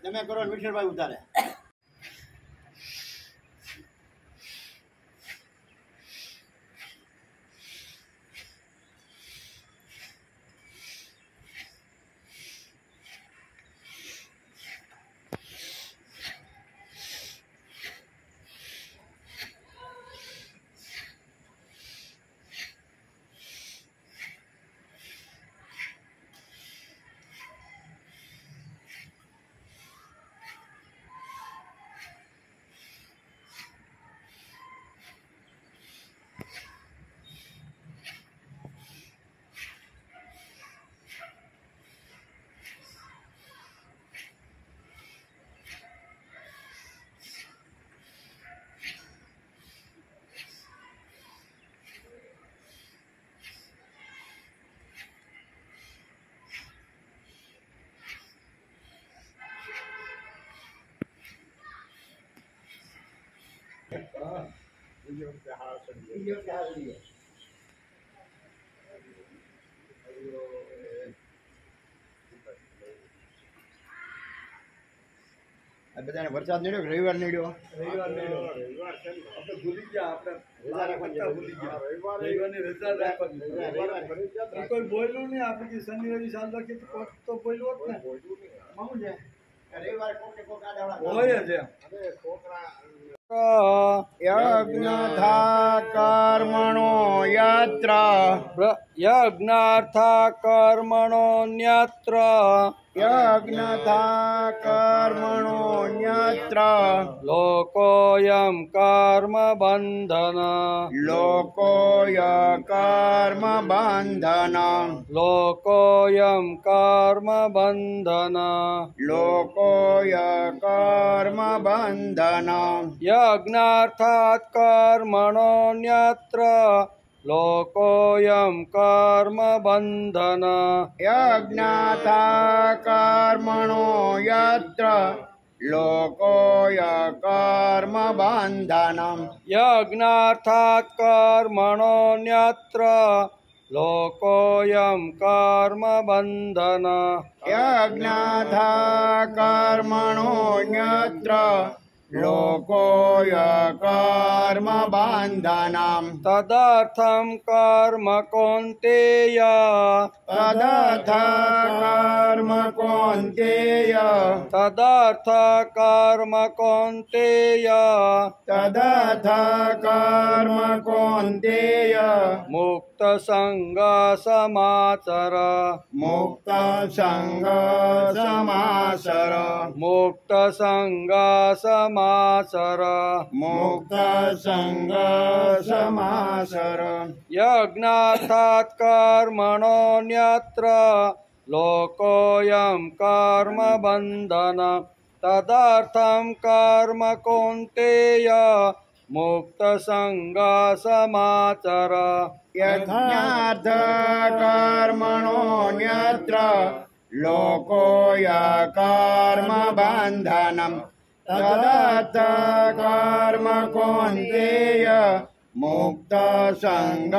તમે કરો ને વિઠ્ઠલભાઈ ઉતારે. બધાને વરસાદ નડ્યો કે રવિવાર નડ્યો? ભૂલી ગયા રવિવારની રજા રાખવાની. કોઈ બોલ્યું નહીં આપણે શનિ રવિ ચાલુ રાખીએ તો બોલ્યું હોત ને. શું છે રવિવારે કોક હોય જ યજ્ઞથા કર્મણો યત્ર યજ્ઞાર્થા કર્મણો ન્યત્ર યજ્ઞથા કર્મણો ન્યત્ર લોકોયમ કર્મ બંધન લોકોય કર્મ બંધન લોકોયમ કર્મ બંધન લોકોય કર્મ બંધન યજ્ઞાર્થાત કર્મણો ન્યત્ર લોકોયમ કર્મ બંધન યજ્ઞથા કર્મણો યત્ર લોકોય કર્મ બંધનમ યજ્ઞાર્થાત કર્મણો ન્યત્ર લોકોયમ કર્મ બંધન યજ્ઞથા કર્મણો યત્ર લોકોય કર્મ બંધનમ તદર્થમ કર્મ કૌન્તેય તદર્થ કર્મ કૌન્તેય તદર્થ કર્મ કૌન્તેય તદર્થ કર્મ કૌન્તેય મુક્ત સંગ સમાચર મુક્ત સંગ સમાસર મુક્ત સંગ સમાચર મુક્ત સંગ સમાસર યજ્ઞાર્થાત કર્મણો ન્યત્ર લોકોયમ કર્મ બંધન તદર્થમ કર્મ કૌન્તેય મુક્ત સંગ સમાચર યજ્ઞાર્થ કર્મણો ન્યત્ર લોકોય કર્મ બંધનમ તદર્થ કર્મ કૌન્તેય મુક્ત સંગ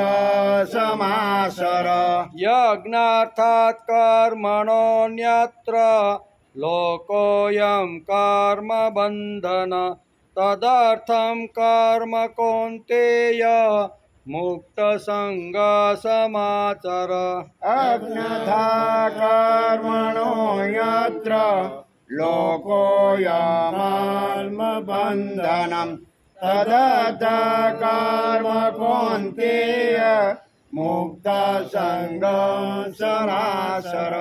સમાસર યજ્ઞાર્થાત કર્મણો ન્યત્ર લોકોયમ કર્મ બંધન તદર્થમ કર્મ કૌન્તેય મુક્ત સંગ સમાચર અજ્ઞથા કર્મણો યત્ર લોકોયમ બંધનમ તદર્થ કર્મ કૌન્તેય મુક્ત સંગ સમાસર.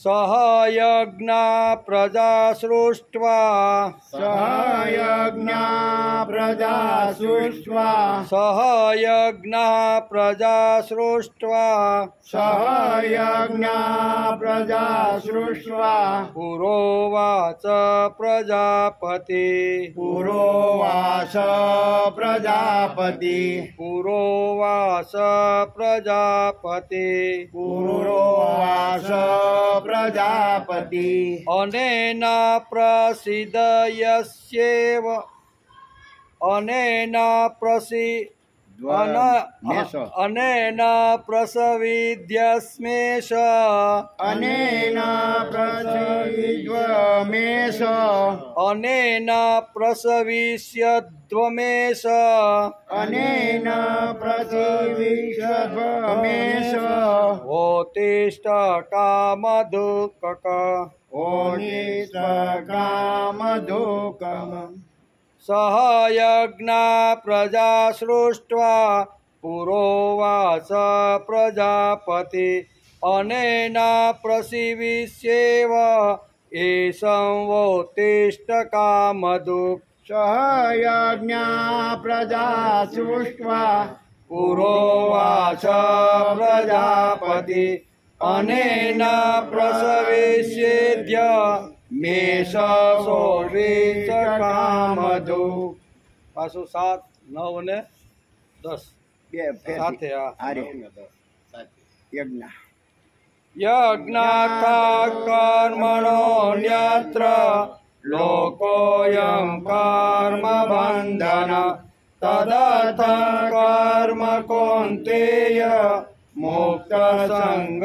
સહયજ્ઞા પ્રજા સૃષ્ટ્વા સહયજ્ઞા પ્રજા સૃષ્ટ્વા સહયજ્ઞા પ્રજા સૃષ્ટ્વા સહયજ્ઞા પ્રજા સૃષ્ટ્વા પુરોવાચ પ્રજાપતિ પુરોવાસ પ્રજાપતિ પુરોવાચ પ્રજાપતિ પુરોવાસ પ્રજાપતિ અનેના પ્રસિદ્ધયસ્યેવ અનેના પ્રસિદ્ધયસ્યેવ મેષ અનેન પ્રસવિદ્યસ્મેષ અનેન પ્રસવિદ્વમેષ અનેન પ્રસવિષ્યદ્વમેષ અનેન પ્રસવિષ્યદ્વમેષ ઓતિષ્ઠ કામધુકક ઓનિષ્ઠકામધુકમ સહ યજ્ઞા પ્રજા સૃષ્ટ્વા પુરોવાસ પ્રજાપતિ અનેન પ્રસીવિષ્યેવ એ સંવોતિષ્ઠ કામધુક સહયજ્ઞા પ્રજા સૃષ્ટ્વા પુરોવાચ પ્રજાપતિ અનેન પ્રસવિષ્યેદ્ય મેષોષિત કામધુ. પાછું 7, 9 અને 10 બે સાથે હારે યજ્ઞ યજ્ઞાર્થા કર્મણોન્યત્ર લોકોયં કર્મ બંધન તદર્થ કર્મ કૌંતેય મુક્ત સંગ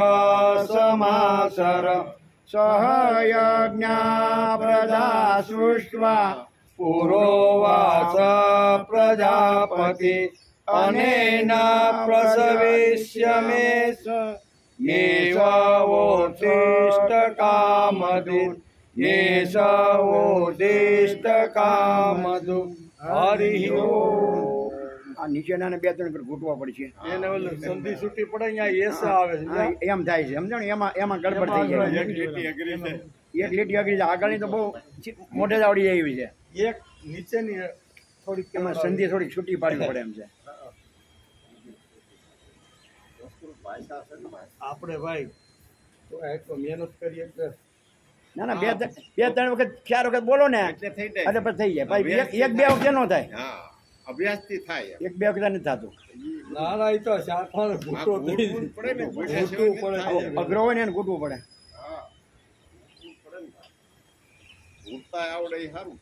સમાસર. સહયજ્ઞા પ્રજા સૃષ્ટ્વા પુરોવાસ પ્રજાપતિ અનેન પ્રસવિષ્યમેષ મેષોતિષ્ઠ કામધુ મેષોતિષ્ઠ કામધુ. હરિ ઓમ. આ નીચેના ને 2-3 પર ઘૂંટવા પડશે એને ઓલું સંધિ છૂટી પડે અહીંયા એસ આવે છે હા, એમ થાય છે સમજો ને એમાં ગડબડ થઈ જાય એક લીટી અઘરી છે આગળની તો બહુ મોઢે જ આવડી જાય એવી છે એક નીચેની થોડીક એમાં સંધિ થોડીક છૂટી પાડવી પડે એમ છે આપણે ભાઈ તો એક તો મહેનત કરીએ એટલે ના ના 2-3 વખત 4 વખત બોલો ને એટલે પછી થઈ જાય ભાઈ 1-2 વખત ન થાય અભ્યાસથી થાય 1-2 વખત નથી થતું ના ના એ તો શાખાનો ઘૂંટો થઈ પડે ને ઘૂંટવું પડે અઘરો હોય ને એને ઘૂંટવું પડે ઉડતા આવડે એ સારું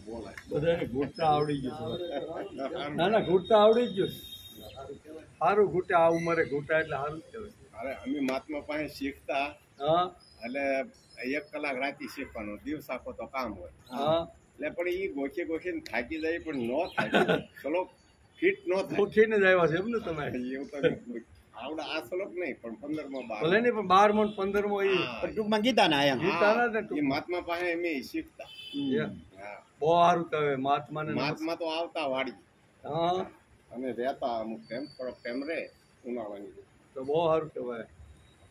બોલાય બધાને ઘૂંટતા આવડી ગયું ના ના ઘૂંટતા આવડી જ ગયું સારું ઘૂંટે આ ઉંમરે ઘૂંટા એટલે સારું કહેવાય. અરે અમે મહાત્મા પાસે શીખતા હા એટલે 1 કલાક રાતે શીખવાનું દિવસ આખો તો કામ હોય હા એટલે પણ એ ગોખીને થાકી જાય પણ ન થાય ચલો ફિટ ન થાય ઉઠીને જ આવ્યા છે એમ ને તમે એવું તો આવડે આ શ્લોક નહીં પણ 15માં ભલે ને પણ 12મો ને 15મો એ પણ ટૂંકમાં ગીતા ના એમ ગીતાના ને એ મહાત્મા પાસે અમે શીખતા હા બહુ સારું કહેવાય મહાત્માને મહાત્મા તો આવતા વાડી હા અને રહેતા અમુક ટાઈમ થોડોક ટાઈમ રહે ઉનાળાની તો બહુ સારું કહેવાય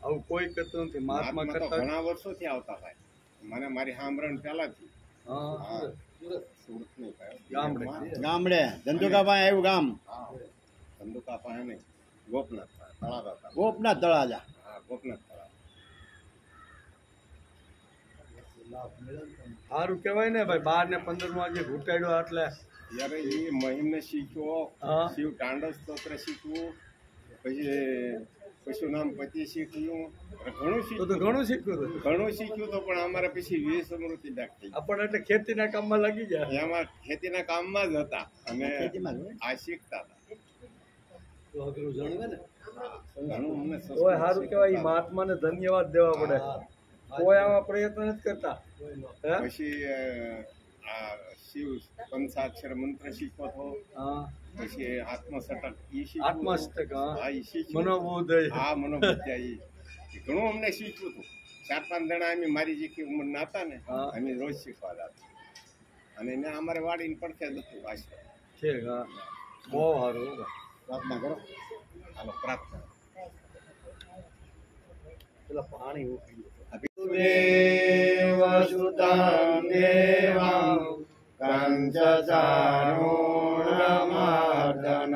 આવું કોઈ કરતું નથી મહાત્મા મહાત્મા તો કરતા ઘણા વર્ષોથી આવતા ભાઈ મને મારી સાંભળણ પહેલાથી હા સુરતની ગામડે. ગામડે ધંધુકા પાસે આવ્યું ગામ ધંધુકા પાસે નહીં ગોપનાથ તળાજા પાસે. ગોપનાથ તળાજા હા ગોપનાથ તળાજા સારું કહેવાય ને ભાઈ 12 ને 15મો જે ઘૂંટાડ્યો એટલે યારે એ મહિમને શીખ્યો હા. શિવ તાંડવ સ્તોત્ર શીખવું પછી પશુનામ પતિ શીખ્યું ઘણું તો શીખ્યું ઘણું શીખ્યું હતું ઘણું શીખ્યું તો પણ અમારે પછી 20 સમૃદ્ધિ દાખ થઈ આપણને એટલે ખેતીના કામમાં લાગી જાય એમાં ખેતીના કામમાં જ હતા અને ખેતીમાં જ હોય. આ શીખતા હતા તો અઘરું જણાવે ને ઘણું અમને તોય સારું કહેવાય ઈ મહાત્માને ધન્યવાદ દેવા પડે કોઈ આવા પ્રયત્ન નથી કરતા હે પછી આ શિવ પંચાક્ષર મંત્ર શીખવો હતો હા પછી આત્મસટક ઈ શીખવું આત્મસ્તક હા હા ઈ શીખ્યું મનોબોધય હા મનોબુદ્ધિ ઈ ઘણું અમને શીખ્યું હતું 4-5 જણા અમે મારી જેટલી ઉંમરના હતા ને હા. અમે રોજ શીખવા જતા અને એને અમારે વાડીને પડખે જ હતું વાંચતા છે હા બહુ સારું હો ભાઈ. પ્રાર્થના કરો હાલો પ્રાર્થના પેલા પાણી ઉકળી દેવ સુતં દેવં કંચચારુણમર્દન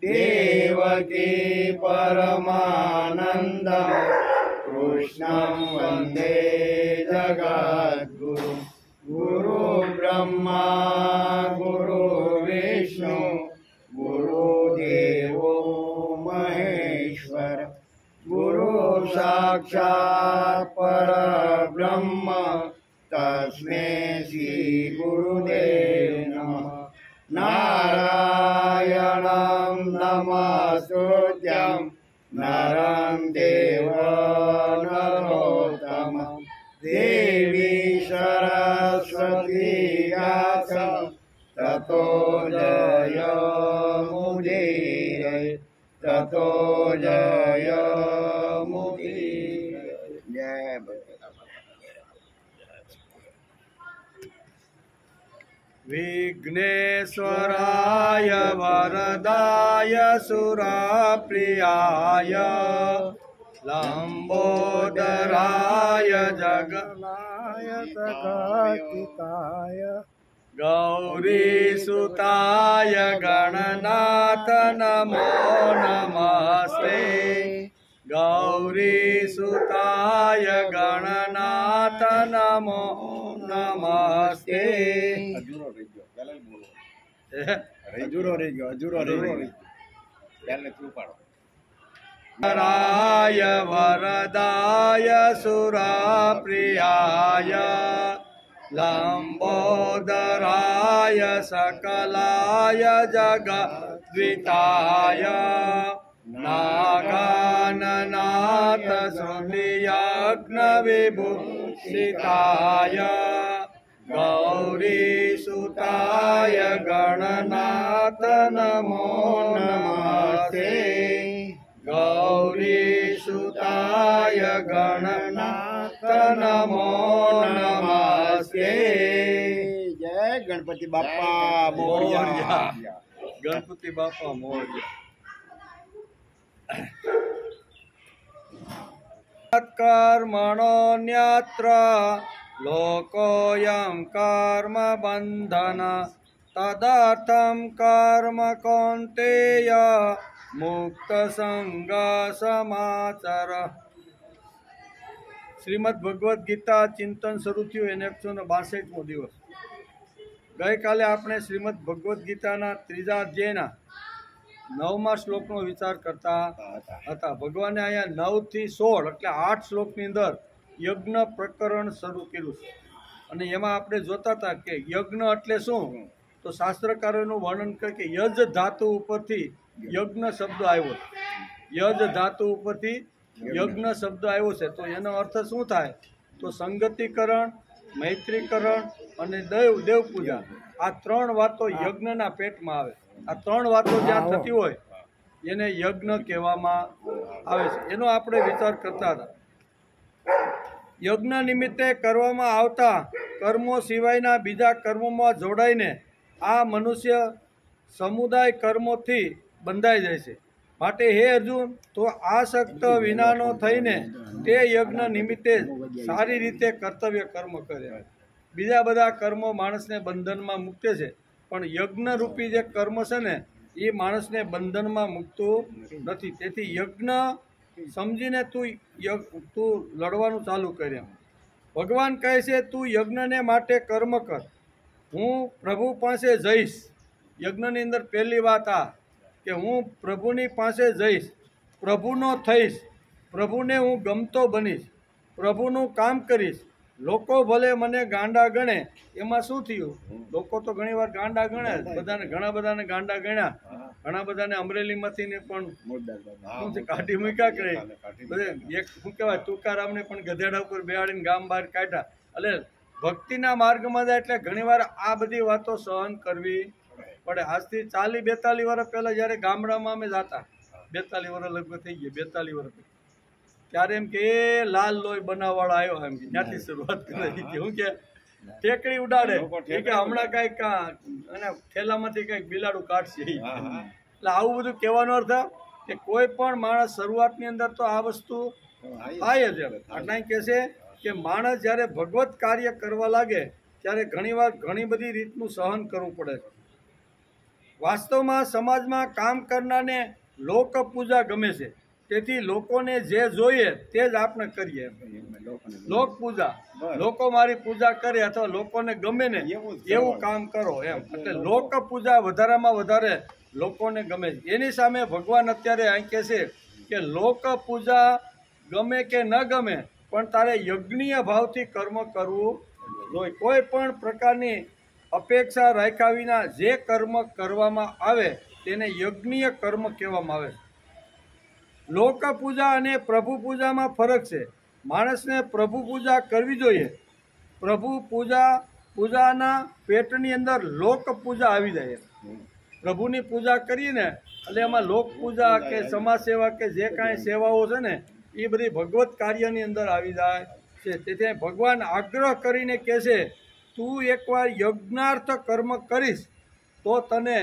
દેવકી પરમાનંદ કૃષ્ણં વંદે જગદ્ગુરુ ગુરુ બ્રહ્મા ગુરુ વિષ્ણુ ગુરુદેવો મહેશ્વર ગુરુ સાક્ષાત પરબ્રહ્મ તસ્મૈ શ્રી ગુરુદેવ નમઃ નારાયણ देवी सरस्वती व्यास ततो जयमुदीरये ततो जयमुदीरये जय विघ्नेश्वराय वरदाय सुरप्रियाय लंबोदराय जगनाय जगतिकाय गौरीसुताय गणनाथ नमो नमस्ते गौरीसुताय गणनाथ नमो नमस्ते अजूरो रही गयो राय वरदाय सुरप्रियाय लंबोदराय सकलाय जगद्विताय नागाननाथ श्रुतियज्ञविभूषिताय गौरीसुताय गणनाथ नमो नमस्ते गौरीसुताय गणनाथ नमो नमस्ते जय गणपति बापा मोरया गणपति बापा मोरया कर्मणोऽन्यत्र लोकोऽयं कर्म बंधन तदर्थं कर्म कौन्तेय मुक्त संग समाचार। श्रीमद् भगवद गीता चिंतन शुरू थयुं એને 162મો દિવસ। ગઈકાલે આપણે શ્રીમદ્ ભગવદ ગીતાના 3જા અધ્યાયના 9મા શ્લોકનો વિચાર કરતા હતા। ભગવાને અહીંયા 9 થી 16 એટલે 8 શ્લોકની અંદર યજ્ઞ પ્રકરણ શરૂ કર્યું છે અને એમાં આપણે જોતા હતા કે યજ્ઞ એટલે શું, તો શાસ્ત્રકારોનું વર્ણન કરે કે યજ ધાતુ ઉપરથી યજ્ઞ શબ્દ આવ્યો છે। યજ ધાતુ ઉપરથી યજ્ઞ શબ્દ આવ્યો છે તો એનો અર્થ શું થાય, તો સંગતિકરણ, મૈત્રીકરણ અને દેવ પૂજા, આ 3 વાતો યજ્ઞના પેટમાં આવે। આ 3 વાતો જ્યાં થતી હોય એને યજ્ઞ કહેવામાં આવે છે। એનો આપણે વિચાર કરતા હતા। યજ્ઞ નિમિત્તે કરવામાં આવતા કર્મો સિવાયના બીજા કર્મોમાં જોડાઈને આ મનુષ્ય સમુદાય કર્મોથી બંધાઈ જાય છે। માટે હે અર્જુન, તો આસક્ત વિનાનો થઈને તે યજ્ઞ નિમિત્તે સારી રીતે કર્તવ્ય કર્મ કરે। બીજા બધા કર્મો માણસને બંધનમાં મૂકે છે, પણ યજ્ઞરૂપી જે કર્મ છે ને એ માણસને બંધનમાં મૂકતું નથી। તેથી યજ્ઞ સમજીને તું લડવાનું ચાલુ કરે। ભગવાન કહે છે તું યજ્ઞને માટે કર્મ કર, હું પ્રભુ પાસે જઈશ। યજ્ઞની અંદર પહેલી વાત આ કે હું પ્રભુની પાસે જઈશ, પ્રભુનો થઈશ, પ્રભુને હું ગમતો બનીશ, પ્રભુનું કામ કરીશ। લોકો ભલે મને ગાંડા ગણે, એમાં શું થયું, લોકો તો ઘણીવાર ગાંડા ગણે, ઘણા બધાને ગાંડા ગણ્યા, ઘણા બધાને અમરેલીમાંથી ને પણ શું છે કાઢી મૂક્યા કરે, બધે એક શું કહેવાય તુકારામને પણ ગધેડા ઉપર બેહાડીને ગામ બહાર કાઢ્યા। એટલે ભક્તિના માર્ગમાં જાય એટલે ઘણીવાર આ બધી વાતો સહન કરવી પડે। આજથી 40-42 વર્ષ પહેલાં જ્યારે ગામડામાં અમે જતા, 42 વર્ષ લગભગ થઈ ગયા, 42 વર્ષ ત્યારે એમ કે એ લાલ લોહી બનાવવાળો આવ્યો, એમ કે ત્યાંથી શરૂઆત કરી કે હું કે ટેકડી ઉડાડે કે હમણાં કંઈક અને થેલામાંથી કંઈક બિલાડું કાઢશે। એટલે આવું બધું કહેવાનો અર્થ કે કોઈ પણ માણસ શરૂઆતની અંદર તો આ વસ્તુ થાય જ। આટલા કહે છે કે માણસ જ્યારે ભગવત કાર્ય કરવા લાગે ત્યારે ઘણીવાર ઘણી બધી રીતનું સહન કરવું પડે છે। વાસ્તવમાં સમાજમાં કામ કરનારને લોક પૂજા ગમે છે, તેથી લોકોને જે જોઈએ તે જ આપણે કરીએ। લોક પૂજા, લોકો મારી પૂજા કરે અથવા લોકોને ગમે ને એવું કામ કરો એમ, એટલે લોક પૂજા વધારેમાં વધારે લોકોને ગમે છે। એની સામે ભગવાન અત્યારે અહીં કહે છે કે લોક પૂજા ગમે કે ન ગમે પણ તારે યજ્ઞીય ભાવથી કર્મ કરવું જોઈએ। કોઈ પણ પ્રકારની અપેક્ષા રાખ્યા વિના જે કર્મ કરવામાં આવે તેને યજ્ઞીય કર્મ કહેવામાં આવે છે। લોક પૂજા અને પ્રભુ પૂજામાં ફરક છે। માણસને પ્રભુ પૂજા કરવી જોઈએ. પ્રભુ પૂજાના પેટની અંદર લોક પૂજા આવી જાય. પ્રભુની પૂજા કરીને એટલે એમાં લોક પૂજા કે સમાજ સેવા કે જે કાંઈ સેવાઓ છે ને એ બધી ભગવત કાર્યની અંદર આવી જાય છે. તેથી ભગવાન આગ્રહ કરીને કહે છે, તું એકવાર યજ્ઞાર્થ કર્મ કરીશ તો તને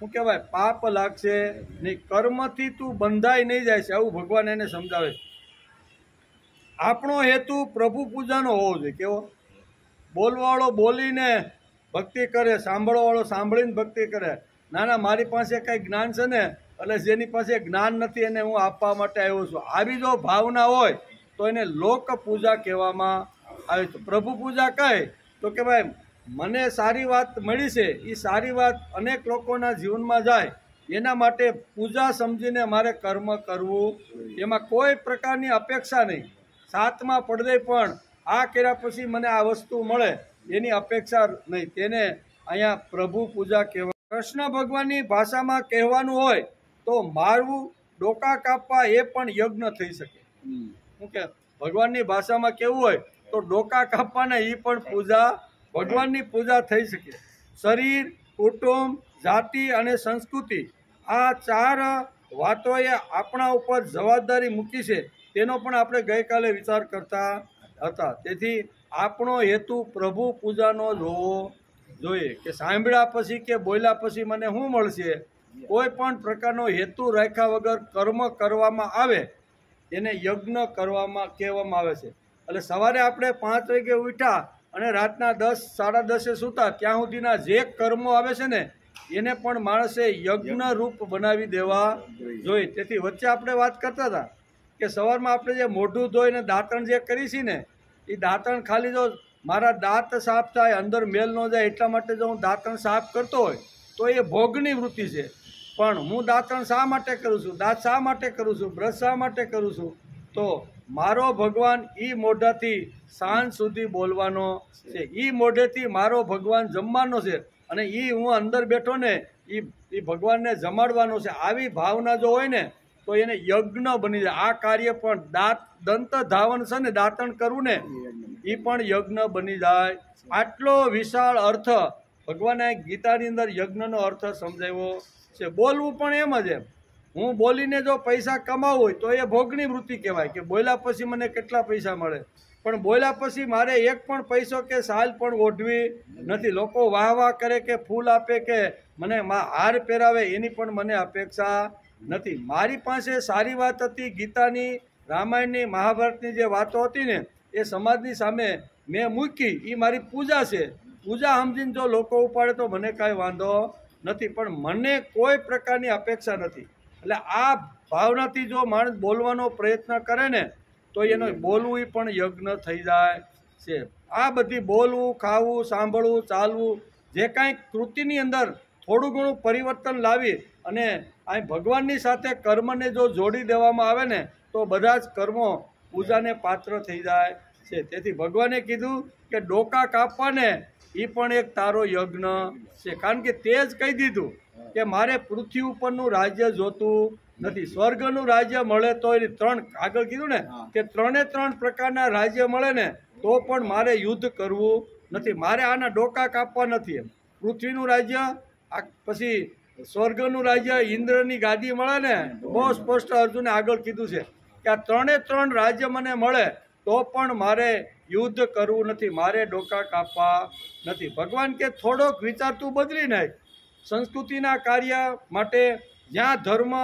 શું કહેવાય પાપ લાગશે નહીં, કર્મથી તું બંધાઈ નહીં જાય છે, આવું ભગવાન એને સમજાવે છે. આપણો હેતુ પ્રભુ પૂજાનો હોવો જોઈએ. કેવો? બોલવાવાળો બોલીને ભક્તિ કરે, સાંભળવાવાળો સાંભળીને ભક્તિ કરે. ના ના, મારી પાસે કંઈ જ્ઞાન છે ને એટલે જેની પાસે જ્ઞાન નથી એને હું આપવા માટે આવ્યો છું, આવી જો ભાવના હોય તો એને લોક પૂજા કહેવામાં આવે છે. પ્રભુ પૂજા કહે તો કે ભાઈ મને સારી વાત મળી છે, એ સારી વાત અનેક લોકોના જીવનમાં જાય એના માટે પૂજા સમજીને મારે કર્મ કરવું, એમાં કોઈ પ્રકારની અપેક્ષા નહીં. સાતમા પડદે પણ આ કર્યા પછી મને આ વસ્તુ મળે એની અપેક્ષા નહીં. તેને અહીંયા પ્રભુ પૂજા કહેવાય. કૃષ્ણ ભગવાનની ભાષામાં કહેવાનું હોય તો મારવું, ડોકા કાપવા એ પણ યજ્ઞ થઈ શકે. શું કે ભગવાનની ભાષામાં કેવું હોય તો ડોકા કાપવાના એ પણ પૂજા, ભગવાનની પૂજા થઈ શકે. શરીર, કુટુંબ, જાતિ અને સંસ્કૃતિ આ ચાર વાતોએ આપણા ઉપર જવાબદારી મૂકી છે, તેનો પણ આપણે ગઈકાલે વિચાર કરતા હતા. તેથી આપણો હેતુ પ્રભુ પૂજાનો જ હોવો જોઈએ. કે સાંભળ્યા પછી કે બોલ્યા પછી મને શું મળશે, કોઈ પણ પ્રકારનો હેતુ રાખ્યા વગર કર્મ કરવામાં આવે એને યજ્ઞ કરવામાં કહેવામાં આવે છે. એટલે સવારે આપણે 5 વાગે ઉઠ્યા અને રાતના 10, 10:30 સૂતા ત્યાં સુધીના જે કર્મો આવે છે ને એને પણ માણસે યજ્ઞ રૂપ બનાવી દેવા જોઈએ. તેથી વચ્ચે આપણે વાત કરતા હતા કે સવારમાં આપણે જે મોઢું ધોઈને દાંતણ જે કરી છે ને એ દાંતણ ખાલી જો મારા દાંત સાફ થાય, અંદર મેલ ન જાય એટલા માટે જો હું દાંતણ સાફ કરતો હોય તો એ ભોગની વૃત્તિ છે. પણ હું દાંતણ શા માટે કરું છું, દાંત શા માટે કરું છું, બ્રશ શા માટે કરું છું, તો મારો ભગવાન એ મોઢાથી સાંજ સુધી બોલવાનો છે, એ મોઢેથી મારો ભગવાન જમવાનો છે અને એ હું અંદર બેઠો ને એ ભગવાનને જમાડવાનો છે. આવી ભાવના જો હોય ને તો એને યજ્ઞ બની જાય. આ કાર્ય પણ દંત ધાવન છે ને દાંતણ કરવું ને એ પણ યજ્ઞ બની જાય. આટલો વિશાળ અર્થ ભગવાને ગીતાની અંદર યજ્ઞનો અર્થ સમજાવ્યો છે. બોલવું પણ એમ જ એમ. હું બોલીને જો પૈસા કમાવું હોય તો એ ભોગની વૃત્તિ કહેવાય કે બોલ્યા પછી મને કેટલા પૈસા મળે, પણ બોલ્યા પછી મારે એક પણ પૈસો કે સાલ પણ ઓઢવી નથી. લોકો વાહ વાહ કરે કે ફૂલ આપે કે મને હાર પહેરાવે એની પણ મને અપેક્ષા નથી. મારી પાસે સારી વાત હતી, ગીતાની, રામાયણની, મહાભારતની જે વાતો હતી ને એ સમાજની સામે મેં મૂકી, એ મારી પૂજા છે. પૂજા સમજીને જો લોકો ઉપાડે તો મને કાંઈ વાંધો નથી, પણ મને કોઈ પ્રકારની અપેક્ષા નથી. એટલે આ ભાવનાથી જો માણસ બોલવાનો પ્રયત્ન કરે ને તો એનો બોલવું પણ યજ્ઞ થઈ જાય છે. આ બધી બોલવું, ખાવું, સાંભળવું, ચાલવું જે કાંઈ કૃતિની અંદર થોડું ઘણું પરિવર્તન લાવી અને આ ભગવાનની સાથે કર્મને જો જોડી દેવામાં આવે ને તો બધા જ કર્મો પૂજાને પાત્ર થઈ જાય છે. તેથી ભગવાને કીધું કે ડોકા કાપવાને એ પણ એક તારો યજ્ઞ છે. કારણ કે તે જ કહી દીધું કે મારે પૃથ્વી ઉપરનું રાજ્ય જોતું નથી, સ્વર્ગનું રાજ્ય મળે તો એ આગળ કીધું ને કે 3 પ્રકારના રાજ્ય મળે ને તો પણ મારે યુદ્ધ કરવું નથી, મારે આના ડોકા કાપવા નથી. એમ પૃથ્વીનું રાજ્ય, પછી સ્વર્ગનું રાજ્ય, ઇન્દ્રની ગાદી મળે ને બહુ સ્પષ્ટ અર્જુને આગળ કીધું છે કે આ 3 રાજ્ય મને મળે તો પણ મારે યુદ્ધ કરવું નથી, મારે ડોકા કાપવા નથી. ભગવાન કે થોડોક વિચાર તું બદલી નાખ. સંસ્કૃતિના કાર્ય માટે જ્યાં ધર્મ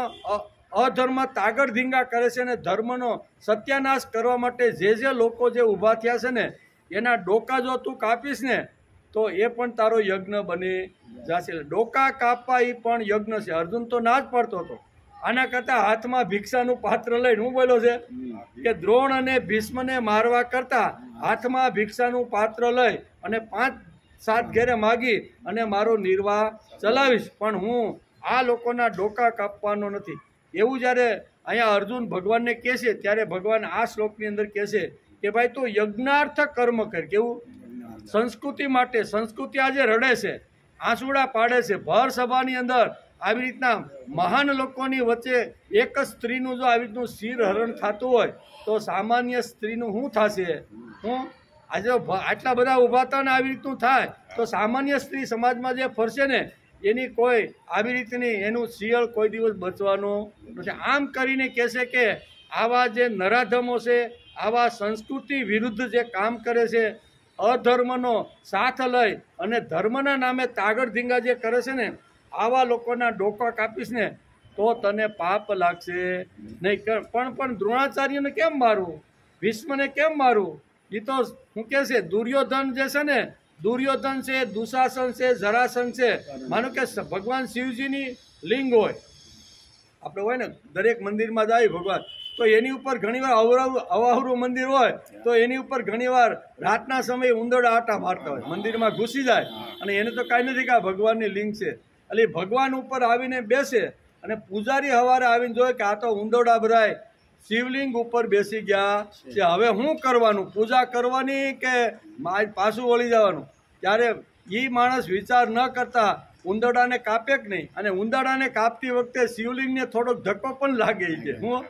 અધર્મ તાગડ ધીંગા કરે છે ને ધર્મનો સત્યાનાશ કરવા માટે જે લોકો જે ઊભા થયા છે ને એના ડોકા જો તું કાપીશ ને તો એ પણ તારો યજ્ઞ બની જશે. ડોકા કાપવા એ પણ યજ્ઞ છે. અર્જુન તો ના જ પડતો હતો. આના કરતાં હાથમાં ભિક્ષાનું પાત્ર લઈને હું બોલ્યો છે કે દ્રોણ અને ભીષ્મને મારવા કરતાં હાથમાં ભિક્ષાનું પાત્ર લઈ અને 5-7 ઘેરે માગી અને મારો નિર્વાહ ચલાવીશ, પણ હું આ લોકોના ડોકા કાપવાનો નથી. એવું જ્યારે અહીંયા અર્જુન ભગવાનને કહે છે ત્યારે ભગવાન આ શ્લોકની અંદર કહે છે કે ભાઈ તું યજ્ઞાર્થ કર્મ કર. કેવું? સંસ્કૃતિ માટે. સંસ્કૃતિ આજે રડે છે, આંસુડા પાડે છે, ભર સભાની અંદર આવી રીતના મહાન લોકોની વચ્ચે એક જ સ્ત્રીનું જો આવી રીતનું શિરહરણ થતું હોય તો સામાન્ય સ્ત્રીનું શું થશે? આજે આટલા બધા ઊભા હતા ને આવી રીતનું થાય તો સામાન્ય સ્ત્રી સમાજમાં જે ફરશે ને એની કોઈ આવી રીતની એનું શિયળ કોઈ દિવસ બચવાનું નથી. આમ કરીને કહેશે કે આવા જે નરાધમો છે, આવા સંસ્કૃતિ વિરુદ્ધ જે કામ કરે છે, અધર્મનો સાથ લઈ અને ધર્મના નામે તાગડ ધીંગા જે કરે છે ને, આવા લોકોના ડોકા કાપીશ ને તો તને પાપ લાગશે નહીં. પણ દ્રોણાચાર્યને કેમ મારવું? ભીષ્મને કેમ મારવું? એ તો શું કહે છે, દુર્યોધન જે છે ને, દુર્યોધન છે, દુશાસન છે, જરાસન છે. માનો કે ભગવાન શિવજીની લિંગ હોય, આપણે હોય ને દરેક મંદિરમાં જાય ભગવાન, તો એની ઉપર ઘણીવાર અવાહરું મંદિર હોય તો એની ઉપર ઘણીવાર રાતના સમયે ઉંદરડા આટા મારતા હોય, મંદિરમાં ઘૂસી જાય અને એને તો કાંઈ નથી કે આ ભગવાનની લિંગ છે. એટલે ભગવાન ઉપર આવીને બેસે અને પૂજારી સવારે આવીને જોયે કે આ તો ઉંદરડા ભરાય શિવલિંગ ઉપર બેસી ગયા છે, હવે શું કરવાનું? પૂજા કરવાની કે પાછું વળી જવાનું? ત્યારે એ માણસ વિચાર ન કરતા ઉંદરડાને કાપે કે નહીં, અને ઉંદરડાને કાપતી વખતે શિવલિંગને થોડોક ધક્કો પણ લાગે છે. હું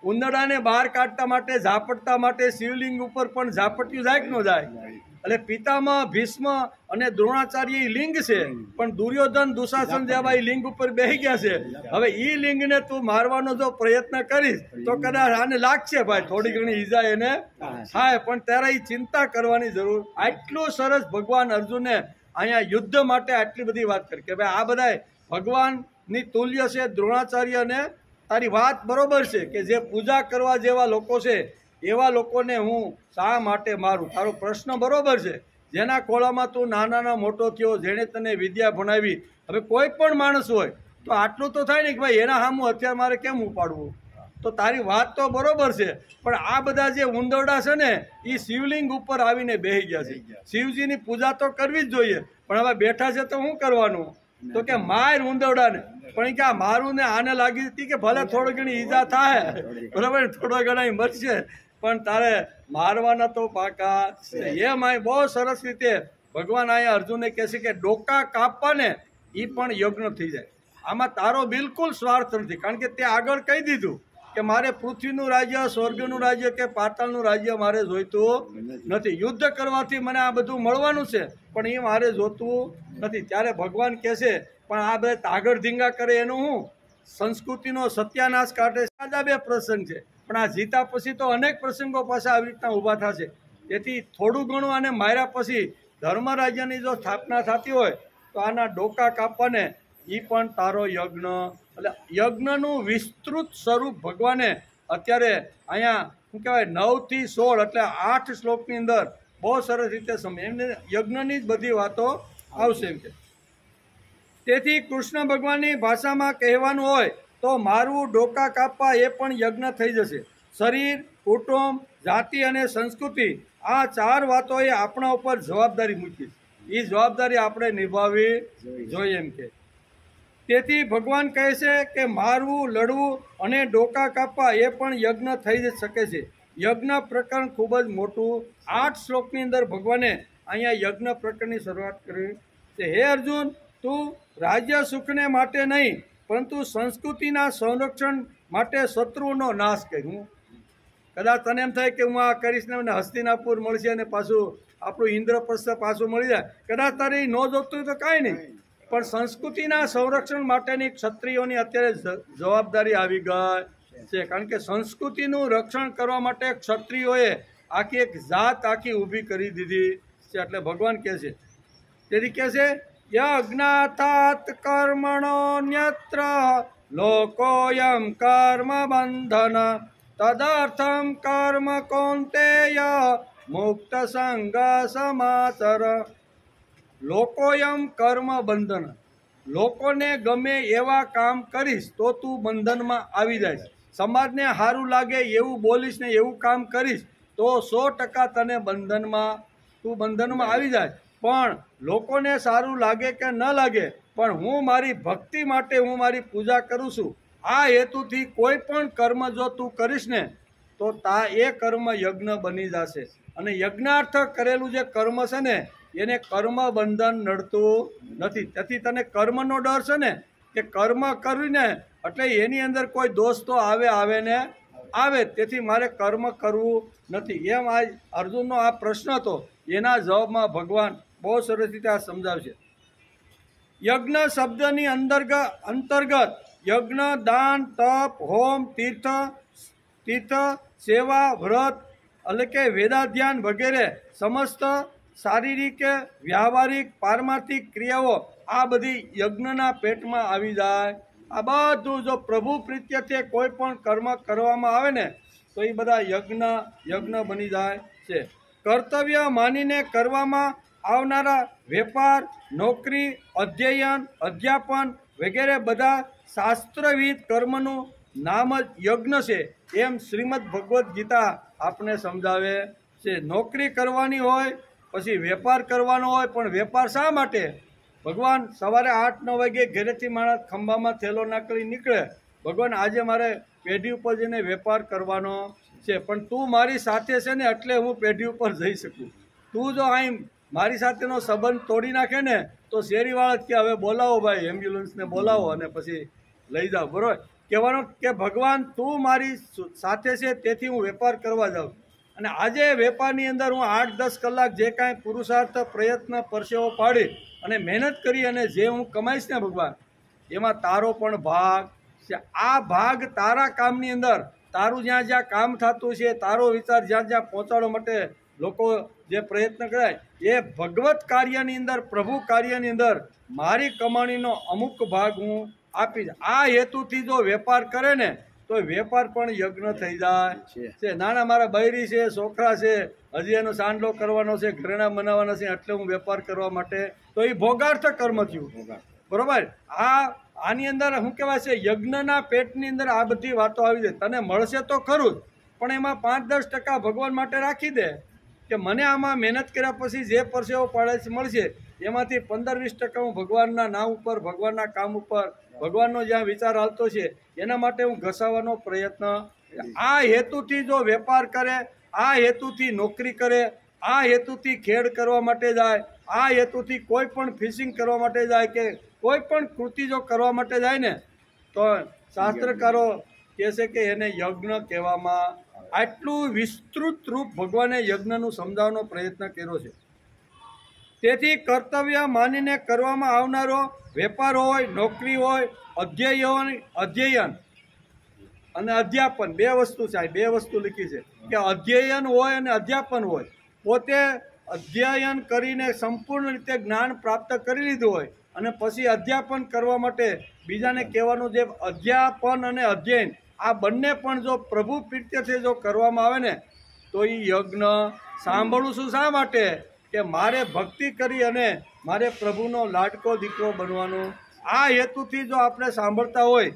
ઉંદરડાને બહાર કાઢતા માટે, ઝાપટતા માટે શિવલિંગ ઉપર પણ ઝાપટ્યું જાય કે ન જાય? એટલે પિતામાં ભીષ્મ અને દ્રોણાચાર્ય લિંગ છે, પણ દુર્યોધન દુશાસન જેવા લિંગ ઉપર બેસી ગયા છે. હવે એ લિંગને તું મારવાનો જો પ્રયત્ન કરીશ તો કદાચ આને લાગશે ભાઈ, થોડી ઘણી ઈજા એને થાય, પણ ત્યારે એ ચિંતા કરવાની જરૂર. આટલું સરસ ભગવાન અર્જુને અહીંયા યુદ્ધ માટે આટલી બધી વાત કરી કે ભાઈ આ બધા ભગવાનની તુલ્ય છે દ્રોણાચાર્ય. અને તારી વાત બરોબર છે કે જે પૂજા કરવા જેવા લોકો છે એવા લોકોને હું શા માટે મારું? તારો પ્રશ્ન બરોબર છે. જેના ખોળામાં તું નાનાનો મોટો થયો, જેણે તને વિદ્યા ભણાવી, હવે કોઈ પણ માણસ હોય તો આટલું તો થાય ને કે ભાઈ એના સામું હથિયાર મારે કેમ ઉપાડવું? તો તારી વાત તો બરોબર છે, પણ આ બધા જે ઉંદરડા છે ને એ શિવલિંગ ઉપર આવીને બેસી ગયા છે. શિવજીની પૂજા તો કરવી જ જોઈએ, પણ હવે બેઠા છે તો શું કરવાનું? તો કે માર ઉંદરડાને. પણ કે આ મારું ને આને લાગી હતી કે ભલે થોડી ઘણી ઈજા થાય, બરાબર, થોડા ઘણા મરશે, પણ તારે મારવાના તો પાકા છે. એમ આ બહુ સરસ રીતે ભગવાન અહીંયા અર્જુનને કહે છે કે ડોકા કાપવા ને એ પણ યજ્ઞ થઈ જાય. આમાં તારો બિલકુલ સ્વાર્થ નથી, કારણ કે તે આગળ કહી દીધું કે મારે પૃથ્વીનું રાજ્ય, સ્વર્ગનું રાજ્ય કે પાતાળનું રાજ્ય મારે જોઈતું નથી. યુદ્ધ કરવાથી મને આ બધું મળવાનું છે, પણ એ મારે જોતું નથી. ત્યારે ભગવાન કહે છે પણ આ બધા તાગડ ધીંગા કરે એનું હું સંસ્કૃતિનો સત્યાનાશ કાઢે. સાદા બે પ્રસંગ છે, પણ આ જીતા પછી તો અનેક પ્રસંગો પાછા આવી રીતના ઊભા થશે. તેથી થોડું ઘણું આને માર્યા પછી ધર્મ રાજ્યની જો સ્થાપના થતી હોય તો આના ડોકા કાપવાને એ પણ તારો યજ્ઞ. એટલે યજ્ઞનું વિસ્તૃત સ્વરૂપ ભગવાને અત્યારે અહીંયા શું કહેવાય 9 થી 16 એટલે 8 શ્લોકની અંદર બહુ સરસ રીતે સમય એમને યજ્ઞની જ બધી વાતો આવશે એમ કે. તેથી કૃષ્ણ ભગવાનની ભાષામાં કહેવાનું હોય તો મારું ડોકા કાપવા એ પણ યજ્ઞ થઈ જશે. શરીર, કુટુંબ, જાતિ અને સંસ્કૃતિ આ 4 વાતોએ આપણા ઉપર જવાબદારી મૂકી. એ જવાબદારી આપણે નિભાવવી જોઈએ એમ કે. તેથી ભગવાન કહે છે કે મારવું, લડવું અને ડોકા કાપવા એ પણ યજ્ઞ થઈ જ શકે છે. યજ્ઞ પ્રકરણ ખૂબ જ મોટું. 8 શ્લોકની અંદર ભગવાને અહીંયા યજ્ઞ પ્રકરણની શરૂઆત કરી છે. હે અર્જુન, તું રાજ્ય સુખને માટે નહીં પરંતુ સંસ્કૃતિના સંરક્ષણ માટે શત્રુઓનો નાશ કર. હું કદાચ તને એમ થાય કે હું આ કરીશ ને મને હસ્તિનાપુર મળશે અને પાછું આપણું ઇન્દ્રપ્રસ્થ પાછું મળી જાય, કદાચ તારે ન જોતું તો કાંઈ નહીં, પણ સંસ્કૃતિના સંરક્ષણ માટેની ક્ષત્રિયોની અત્યારે જવાબદારી આવી ગઈ છે. કારણ કે સંસ્કૃતિનું રક્ષણ કરવા માટે ક્ષત્રિયોએ આખી એક જાત આખી ઊભી કરી દીધી છે. એટલે ભગવાન કહે છે, તેથી કહે છે યજ્ઞાથાત કર્મણો ન્યત્ર લોકોયમ કર્મ બંધન તદર્થમ કર્મ કૌંતેય મુક્ત સંગ સમાચર. લોકોયમ કર્મ બંધન, લોકોને ગમે એવા કામ કરીશ તો તું બંધનમાં આવી જાય. સમાજને સારું લાગે એવું બોલીશ ને એવું કામ કરીશ તો 100% તને બંધનમાં આવી જાય. પણ લોકોને સારું લાગે કે ન લાગે, પણ હું મારી ભક્તિ માટે હું મારી પૂજા કરું છું, આ હેતુથી કોઈ પણ કર્મ જો તું કરીશ ને તો એ કર્મ યજ્ઞ બની જશે. અને યજ્ઞાર્થ કરેલું જે કર્મ છે ને એને કર્મ બંધન નડતું નથી. તેથી તને કર્મનો ડર છે ને કે કર્મ કરીને એટલે એની અંદર કોઈ દોષ તો આવે ને આવે, તેથી મારે કર્મ કરવું નથી. એમ આ અર્જુનનો આ પ્રશ્ન હતો, એના જવાબમાં ભગવાન બહુ સરસ રીતે આ સમજાવશે. યજ્ઞ શબ્દની અંતર્ગત યજ્ઞ, દાન, તપ, હોમ, તીર્થ સેવા, વ્રત એટલે કે વેદાધ્યાન વગેરે સમસ્ત શારીરિક, વ્યાવહારિક, પારમાર્થિક ક્રિયાઓ આ બધી યજ્ઞના પેટમાં આવી જાય. આ બધું જો પ્રભુ પ્રીત્યર્થે કોઈ પણ કર્મ કરવામાં આવે ને તો એ બધા યજ્ઞ બની જાય છે. કર્તવ્ય માનીને કરવામાં આવનારા વેપાર, નોકરી, અધ્યયન, અધ્યાપન વગેરે બધા શાસ્ત્રવિદ કર્મનું નામ જ યજ્ઞ છે, એમ શ્રીમદ ભગવદ્ ગીતા આપણે સમજાવે છે. નોકરી કરવાની હોય, પછી વેપાર કરવાનો હોય, પણ વેપાર શા માટે? ભગવાન સવારે 8-9 વાગે ઘરેથી માણસ ખંભામાં થેલો નાખી નીકળે, ભગવાન આજે મારે પેઢી ઉપર જઈને વેપાર કરવાનો છે, પણ તું મારી સાથે છે ને એટલે હું પેઢી ઉપર જઈ શકું. તું જો અહીં મારી સાથેનો સંબંધ તોડી નાખે ને તો શેરીવાળા જ કે હવે બોલાવો ભાઈ, એમ્બ્યુલન્સને બોલાવો અને પછી લઈ જાઓ. બરાબર કહેવાનો કે ભગવાન તું મારી સાથે છે તેથી હું વેપાર કરવા જાઉં. અને આજે વેપારની અંદર હું 8-10 કલાક જે કાંઈ પુરુષાર્થ, પ્રયત્ન, પરસેવો પાડી અને મહેનત કરી અને જે હું કમાઈશ ને ભગવાન, એમાં તારો પણ ભાગ છે. આ ભાગ તારા કામની અંદર, તારું જ્યાં જ્યાં કામ થતું છે, તારો વિચાર જ્યાં જ્યાં પહોંચાડવા માટે લોકો જે પ્રયત્ન કરાય એ ભગવત કાર્યની અંદર, પ્રભુ કાર્યની અંદર મારી કમાણીનો અમુક ભાગ હું આપીશ. આ હેતુથી જો વેપાર કરે ને તો વેપાર પણ યજ્ઞ થઈ જાય છે. નાના મારા બૈરી છે, છોકરા છે, હજી એનો સાંડલો કરવાનો છે, ઘરેણા બનાવવાના છે, એટલે હું વેપાર કરવા માટે, તો એ ભોગાર્થ કર્મ થયું. બરોબર. આની અંદર શું કહેવાય છે, યજ્ઞના પેટની અંદર આ બધી વાતો આવી જાય. તને મળશે તો ખરું જ, પણ એમાં 5-10% ભગવાન માટે રાખી દે કે મને આમાં મહેનત કર્યા પછી જે પરસેવો પાડે છે મળશે, એમાંથી 15-20% હું ભગવાનના નામ ઉપર, ભગવાનના કામ ઉપર, ભગવાનનો જ્યાં વિચાર હાલતો છે એના માટે હું ઘસાવાનો પ્રયત્ન. આ હેતુથી જો વેપાર કરે, આ હેતુથી નોકરી કરે, આ હેતુથી ખેડ કરવા માટે જાય, આ હેતુથી કોઈ પણ ફિશિંગ કરવા માટે જાય કે કોઈ પણ કૃતિ જો કરવા માટે જાય ને તો શાસ્ત્રકારો કહે છે કે એને યજ્ઞ કહેવામાં. આટલું વિસ્તૃત રૂપ ભગવાને યજ્ઞનું સમજાવવાનો પ્રયત્ન કર્યો છે. તેથી કર્તવ્ય માનીને કરવામાં આવનારો વેપાર હોય, નોકરી હોય, અધ્યયન અને અધ્યાપન, 2 વસ્તુ છે. 2 વસ્તુ લીધી છે કે અધ્યયન હોય અને અધ્યાપન હોય. પોતે અધ્યયન કરીને સંપૂર્ણ રીતે જ્ઞાન પ્રાપ્ત કરી લીધું હોય અને પછી અધ્યાપન કરવા માટે બીજાને કહેવાનું. જે અધ્યાપન અને અધ્યયન આ બંને પણ જો પ્રભુ પ્રીત્યર્થે જો કરવામાં આવે ને તો એ યજ્ઞ. સાંભળું છું શા માટે? કે મારે ભક્તિ કરી અને મારે પ્રભુનો લાડકો દીકરો બનવાનો. આ હેતુથી જો આપણે સાંભળતા હોય,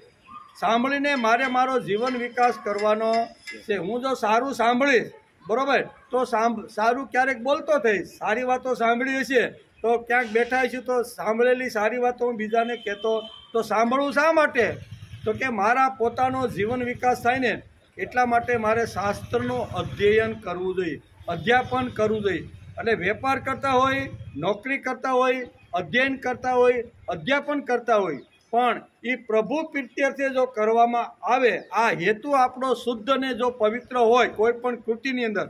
સાંભળીને મારે મારો જીવન વિકાસ કરવાનો છે. હું જો સારું સાંભળીશ, બરોબર, તો સારું ક્યારેક બોલતો થઈશ. સારી વાતો સાંભળી હશે તો ક્યાંક બેઠા હશું તો સાંભળેલી સારી વાતો હું બીજાને કહેતો. તો સાંભળવું શા માટે? તો કે મારા પોતાનો જીવન વિકાસ થાય ને એટલા માટે મારે શાસ્ત્રનું અધ્યયન કરવું જોઈએ, અધ્યાપન કરવું જોઈએ. અને વેપાર કરતા હોય, નોકરી કરતા હોય, અધ્યયન કરતા હોય, અધ્યાપન કરતા હોય, પણ એ પ્રભુ પ્રીત્યર્થે જો કરવામાં આવે, આ હેતુ આપણો શુદ્ધ ને જો પવિત્ર હોય કોઈ પણ કૃતિની અંદર,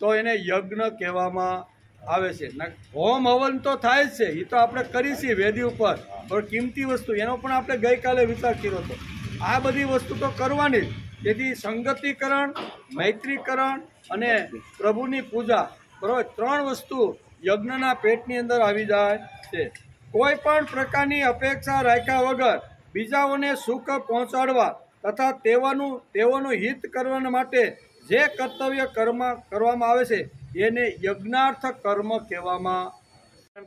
તો એને યજ્ઞ કહેવામાં આવે છે. હોમ હવન તો થાય જ છે, એ તો આપણે કરીએ છીએ વેદી ઉપર, પણ કિંમતી વસ્તુ એનો પણ આપણે ગઈકાલે વિચાર કર્યો હતો. આ બધી વસ્તુ તો કરવાની જ. તેથી સંગતિકરણ, મૈત્રીકરણ અને પ્રભુની પૂજા, બરાબર, 3 વસ્તુ યજ્ઞના પેટની અંદર આવી જાય છે. કોઈ પણ પ્રકારની અપેક્ષા રાખ્યા વગર બીજાઓને સુખ પહોંચાડવા તથા તેઓનું હિત કરવા માટે જે કર્તવ્ય કર્મ કરવામાં આવે છે એને યજ્ઞાર્થ કર્મ કહેવામાં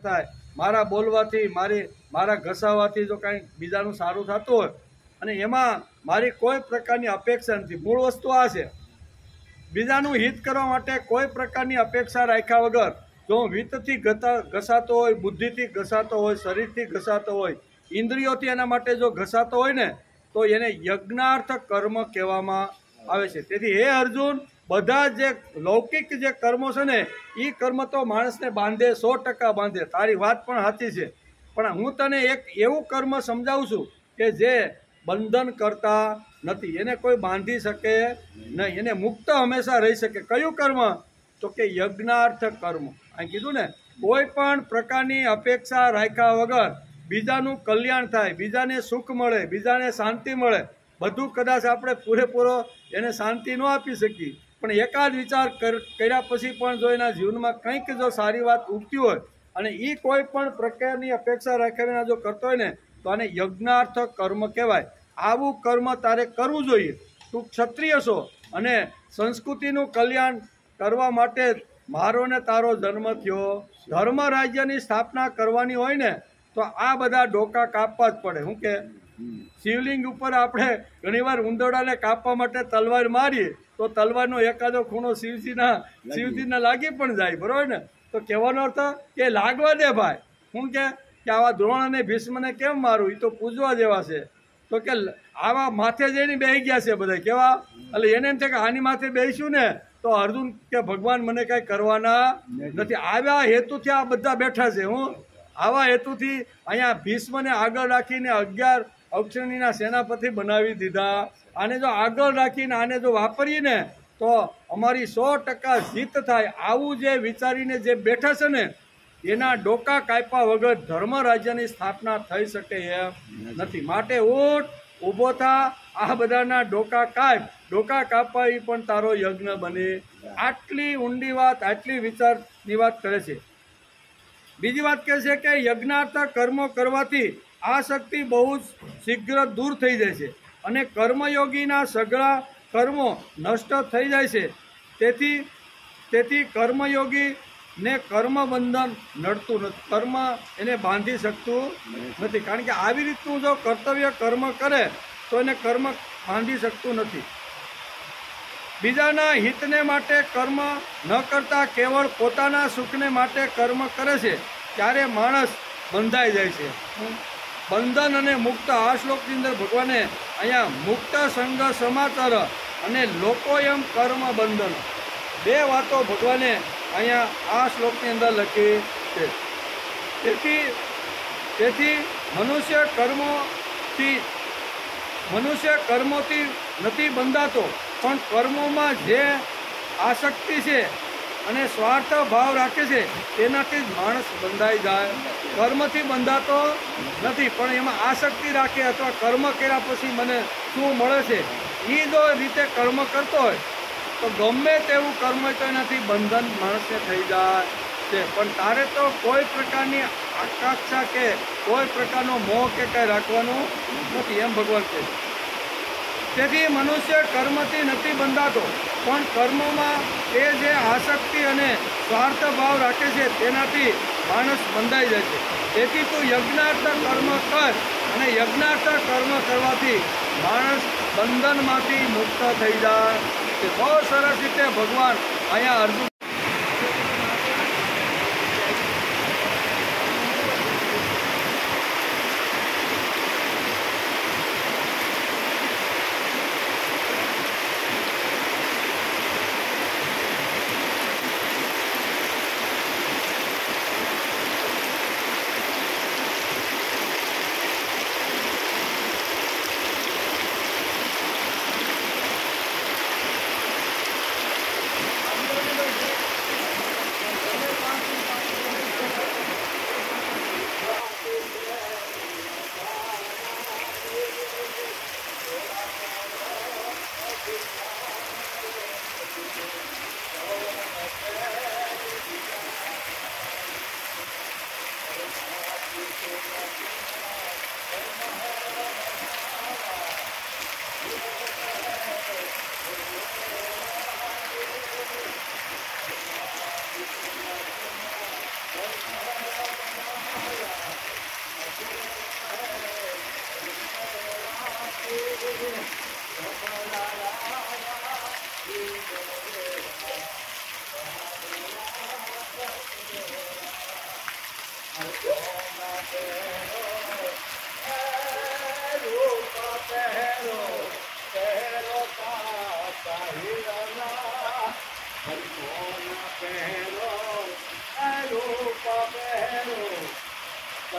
થાય. મારા બોલવાથી, મારા ઘસાવાથી જો કાંઈ બીજાનું સારું થતું હોય અને એમાં મારી કોઈ પ્રકારની અપેક્ષા નથી, મૂળ વસ્તુ આ છે. બીજાનું હિત કરવા માટે કોઈ પ્રકારની અપેક્ષા રાખ્યા વગર જો વિત્તથી ઘસાતો હોય, બુદ્ધિથી ઘસાતો હોય, શરીરથી ઘસાતો હોય, ઇન્દ્રિયોથી એના માટે જો ઘસાતો હોય ને તો એને યજ્ઞાર્થ કર્મ કહેવામાં આવે છે. તેથી હે અર્જુન, બધા જે લૌકિક જે કર્મો છે ને એ કર્મ તો માણસને બાંધે, 100% બાંધે. તારી વાત પણ સાચી છે પણ હું તને એક એવું કર્મ સમજાવું છું કે જે બંધન કરતા નથી, એને કોઈ બાંધી શકે નહીં, એને મુક્ત હંમેશા રહી શકે. કયું કર્મ? તો કે યજ્ઞાર્થ કર્મ. આ કીધું ને, કોઈ પણ પ્રકારની અપેક્ષા રાખ્યા વગર બીજાનું કલ્યાણ થાય, બીજાને સુખ મળે, બીજાને શાંતિ મળે. બધું કદાચ આપણે પૂરેપૂરો એને શાંતિ ન આપી શકીએ, પણ એકાદ વિચાર કર્યા પછી પણ જો એના જીવનમાં કંઈક જો સારી વાત ઉગતી હોય અને એ કોઈ પણ પ્રકારની અપેક્ષા રાખ્યા વિના જો કરતો હોય ને, તો આને યજ્ઞાર્થ કર્મ કહેવાય. આવું કર્મ તારે કરવું જોઈએ. તું ક્ષત્રિય છો અને સંસ્કૃતિનું કલ્યાણ કરવા માટે મારો ને તારો જન્મ થયો. ધર્મ રાજ્યની સ્થાપના કરવાની હોય ને તો આ બધા ડોકા કાપવા જ પડે. શું કે શિવલિંગ ઉપર આપણે ઘણીવાર ઉંદરડાને કાપવા માટે તલવાર મારીએ તો તલવારનો એકાદો ખૂણો શિવજીના લાગી પણ જાય, બરોબર ને? તો કહેવાનો અર્થ કે લાગવા દે ભાઈ. શું કે આવા દ્રોણ અને ભીષ્મને કેમ મારું? એ તો પૂજવા જેવા છે. તો કે આવા માથે જઈને બેસી ગયા છે બધા, કેવા? એટલે એને એમ છે કે આની માથે બેસીશું ને તો અર્જુન કે ભગવાન મને કાંઈ કરવાના નથી. આવા હેતુથી આ બધા બેઠા છે. હું આવા હેતુથી અહીંયા ભીષ્મને આગળ રાખીને 11 અક્ષણીના સેનાપતિ બનાવી દીધા. આને જો આગળ રાખીને આને જો વાપરીએ ને તો અમારી 100% જીત થાય. આવું જે વિચારીને જે બેઠા છે ને એના ડોકા કાપ્યા વગર ધર્મ રાજ્યની સ્થાપના થઈ શકે એમ નથી. માટે ઊઠ, ઊભો થા, આ બધાના ડોકા કાપ. ડોકા કાપવા એ પણ તારો યજ્ઞ બને. આટલી ઊંડી વાત, આટલી વિચારની વાત કરે છે. બીજી વાત કહે છે કે યજ્ઞાર્થ કર્મો કરવાથી આ શક્તિ બહુ જ શીઘ્ર દૂર થઈ જાય છે અને કર્મયોગીના સઘળા કર્મો નષ્ટ થઈ જાય છે. તેથી કર્મયોગીને કર્મ બંધન નડતું નથી, કર્મ એને બાંધી શકતું નથી. કારણ કે આવી રીતનું જો કર્તવ્ય કર્મ કરે તો એને કર્મ બાંધી શકતું નથી. બીજાના હિતને માટે કર્મ ન કરતા કેવળ પોતાના સુખને માટે કર્મ કરે છે ત્યારે માણસ બંધાઈ જાય છે. બંધન અને મુક્ત, આ શ્લોકની અંદર ભગવાને અહીંયા મુક્ત સંગ સમાચાર અને લોકો એમ કર્મ બંધન, બે વાતો ભગવાને અહીંયા આ શ્લોકની અંદર લખી છે. તેથી મનુષ્ય કર્મોથી નથી બંધાતો, પણ કર્મોમાં જે આસક્તિ છે અને સ્વાર્થ ભાવ રાખે છે તેનાથી જ માણસ બંધાઈ જાય. કર્મથી બંધાતો નથી, પણ એમાં આસક્તિ રાખે અથવા કર્મ કર્યા પછી મને શું મળે છે એ જો રીતે કર્મ કરતો હોય તો ગમે તેવું કર્મ હોય તો એનાથી બંધન માણસને થઈ જાય છે. પણ તારે તો કોઈ પ્રકારની આકાંક્ષા કે કોઈ પ્રકારનો મોહ કે કંઈ રાખવાનું નથી, એમ ભગવાન કહે છે. તેથી મનુષ્ય કર્મથી નથી બંધાતો, પણ કર્મોમાં એ જે આસક્તિ અને સ્વાર્થ ભાવ રાખે છે તેનાથી માણસ બંધાઈ જાય છે. તેથી તું યજ્ઞાર્થ કર્મ કર અને યજ્ઞાર્થ કર્મ કરવાથી માણસ બંધનમાંથી મુક્ત થઈ જાય. બહુ સરસ રીતે ભગવાન અહીંયા અર્જુન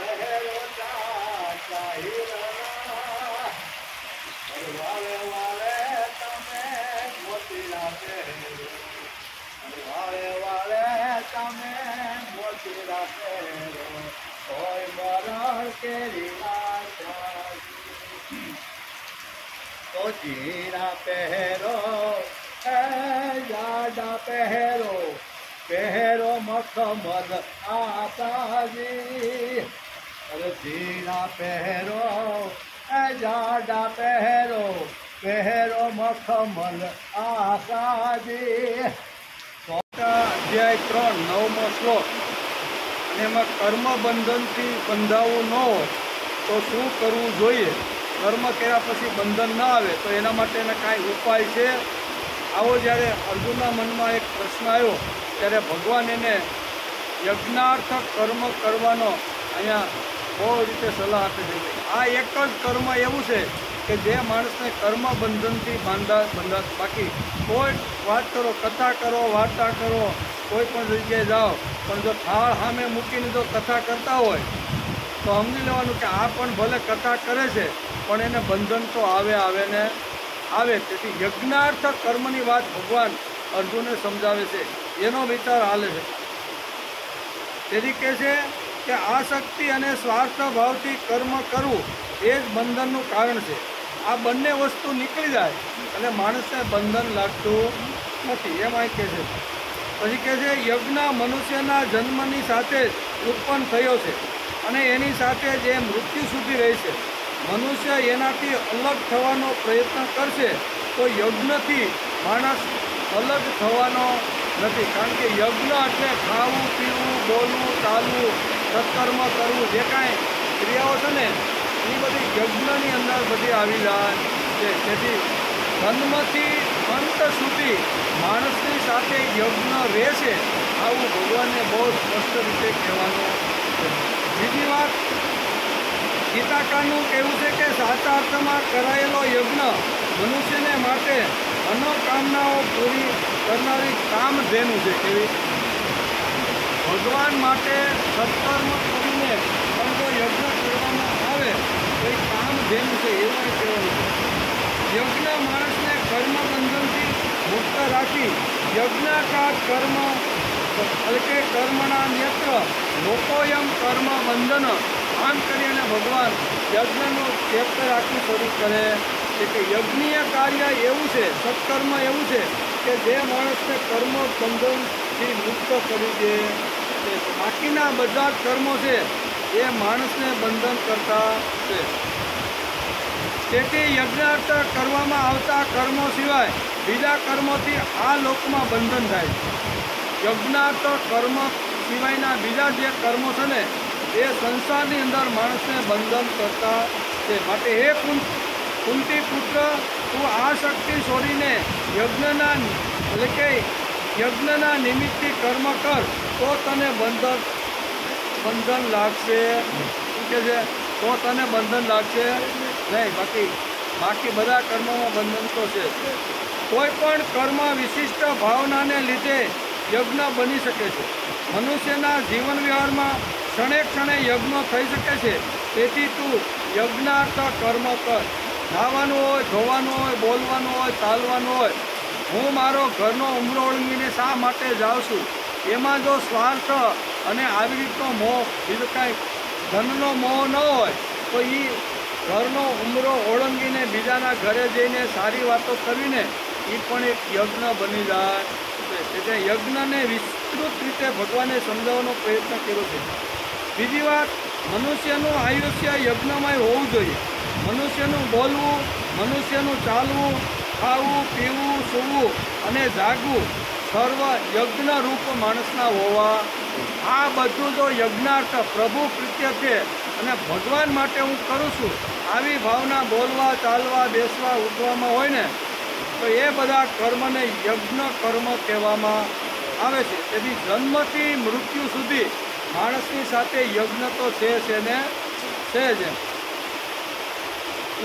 પહેરો જાડા પહેરો હોય મરણ કેરી આશા તો જીરા પહેરો એ જાડા પહેરો પહેરો મખમલ આશાજી અરે જીરા પહેરો એ જાડા પહેરો પહેરો મખમલ આશાજી અધ્યાય 3 9મો શ્લોક અને એમાં કર્મ બંધનથી બંધાવું ન હોય તો શું કરવું જોઈએ, કર્મ કર્યા પછી બંધન ન આવે તો એના માટેના કાંઈ ઉપાય છે? આવો જ્યારે અર્જુનના મનમાં એક પ્રશ્ન આવ્યો ત્યારે ભગવાન એને યજ્ઞાર્થ કર્મ કરવાનો અહીંયા બહુ રીતે સલાહ આપે છે. આ એક જ કર્મ એવું છે કે જે માણસને કર્મ બંધનથી બંધા બાકી કોઈ વાત કરો, કથા કરો, વાર્તા કરો, કોઈ પણ જગ્યાએ જાઓ પણ જો થાળ સામે મૂકીને જો કથા કરતા હોય તો સમજી લેવાનું કે આ પણ ભલે કથા કરે છે પણ એને બંધન તો આવે ને આવે. તેથી યજ્ઞાર્થ કર્મની વાત ભગવાન અર્જુનને સમજાવે છે, એનો વિચાર હાલે છે. તેથી કહે છે કે આસક્તિ અને સ્વાર્થ ભાવથી કર્મ કરવું એ જ બંધનનું કારણ છે. આ બંને વસ્તુ નીકળી જાય એટલે માણસને બંધન લાગતું નથી, એમ અહીં કહે છે. પછી કહે છે યજ્ઞ મનુષ્યના જન્મની સાથે જ ઉત્પન્ન થયો છે અને એની સાથે જ એ મૃત્યુ સુધી રહેશે. મનુષ્ય એનાથી અલગ થવાનો પ્રયત્ન કરશે તો યજ્ઞથી માણસ અલગ થવાનો નથી. કારણ કે યજ્ઞ એટલે ખાવું, પીવું, બોલવું, ચાલવું, સત્કર્મ કરવું, જે કાંઈ ક્રિયાઓ છે ને એ બધી યજ્ઞની અંદર બધી આવી જાય છે. તેથી જન્મથી અંત સુધી માણસની સાથે યજ્ઞ રહેશે આવું ભગવાનને બહુ સ્પષ્ટ રીતે કહેવાનું છે. બીજી વાત ગીતાકારનું કહેવું છે કે સાચા અર્થમાં કરાયેલો યજ્ઞ મનુષ્યને માટે મનોકામનાઓ પૂરી કરનારી કામધેનુ છે. કેવી ભગવાન માટે સત્કર્મ કરીને પણ જો યજ્ઞ કરવામાં આવે તો એ કામધેનુ છે એવું કહેવાનું છે. યજ્ઞ માણસને કર્મ બંધનથી મુક્ત રાખી યજ્ઞાકાર કર્મ એટલે કે કર્મના નેત્ર લોકોયમ કર્મ બંધન આમ કરીને ભગવાન યજ્ઞનું ચેપ્ટર આખું શરૂ કરે છે કે યજ્ઞીય કાર્ય એવું છે, સત્કર્મ એવું છે કે જે માણસને કર્મ બંધનથી મુક્ત કરી દે. બાકીના બધા જ કર્મો છે એ માણસને બંધન કરતા છે. તેથી યજ્ઞાર્થ કરવામાં આવતા કર્મો સિવાય બીજા કર્મોથી આ લોકમાં બંધન થાય છે. યજ્ઞાર્થ કર્મ સિવાયના બીજા જે કર્મો છે ને એ સંસારની અંદર માણસને બંધન કરતા છે. માટે હે કુંતી પુત્ર, તું આ શક્તિ છોડીને યજ્ઞના એટલે કે યજ્ઞના નિમિત્તથી કર્મ કર તો તને બંધન લાગશે. શું કહે છે? તો તને બંધન લાગશે નહીં. બાકી બધા કર્મોમાં બંધન તો છે. કોઈ પણ કર્મ વિશિષ્ટ ભાવનાને લીધે યજ્ઞ બની શકે છે. મનુષ્યના જીવન વ્યવહારમાં ક્ષણે ક્ષણે યજ્ઞ થઈ શકે છે. તેથી તું યજ્ઞાર્થ કર્મ કર. નાહવાનું હોય, ધોવાનું હોય, બોલવાનું હોય, ચાલવાનું હોય. હું મારો ઘરનો ઉમરો ઓળંગીને શા માટે જાઉં છું? એમાં જો સ્વાર્થ અને આવી રીતનો મોહ, બીજો કાંઈ ધનનો મોહ ન હોય તો એ ઘરનો ઉમરો ઓળંગીને બીજાના ઘરે જઈને સારી વાતો કરવીને એ પણ એક યજ્ઞ બની જાય. એટલે યજ્ઞને વિસ્તૃત રીતે ભગવાને સમજાવવાનો પ્રયત્ન કર્યો છે. બીજી વાત, મનુષ્યનું આયુષ્ય યજ્ઞમય હોવું જોઈએ. મનુષ્યનું બોલવું, મનુષ્યનું ચાલવું, ખાવું, પીવું, સૂવું અને જાગવું સર્વ યજ્ઞરૂપ માણસના હોવા. આ બધું જો યજ્ઞાર્થ પ્રભુ પ્રીત્ય છે અને ભગવાન માટે હું કરું છું આવી ભાવના બોલવા, ચાલવા, બેસવા, ઉઠવામાં હોય ને તો એ બધા કર્મને યજ્ઞ કર્મ કહેવામાં આવે છે. તેથી જન્મથી મૃત્યુ સુધી માણસની સાથે યજ્ઞ તો છે ને છે જ.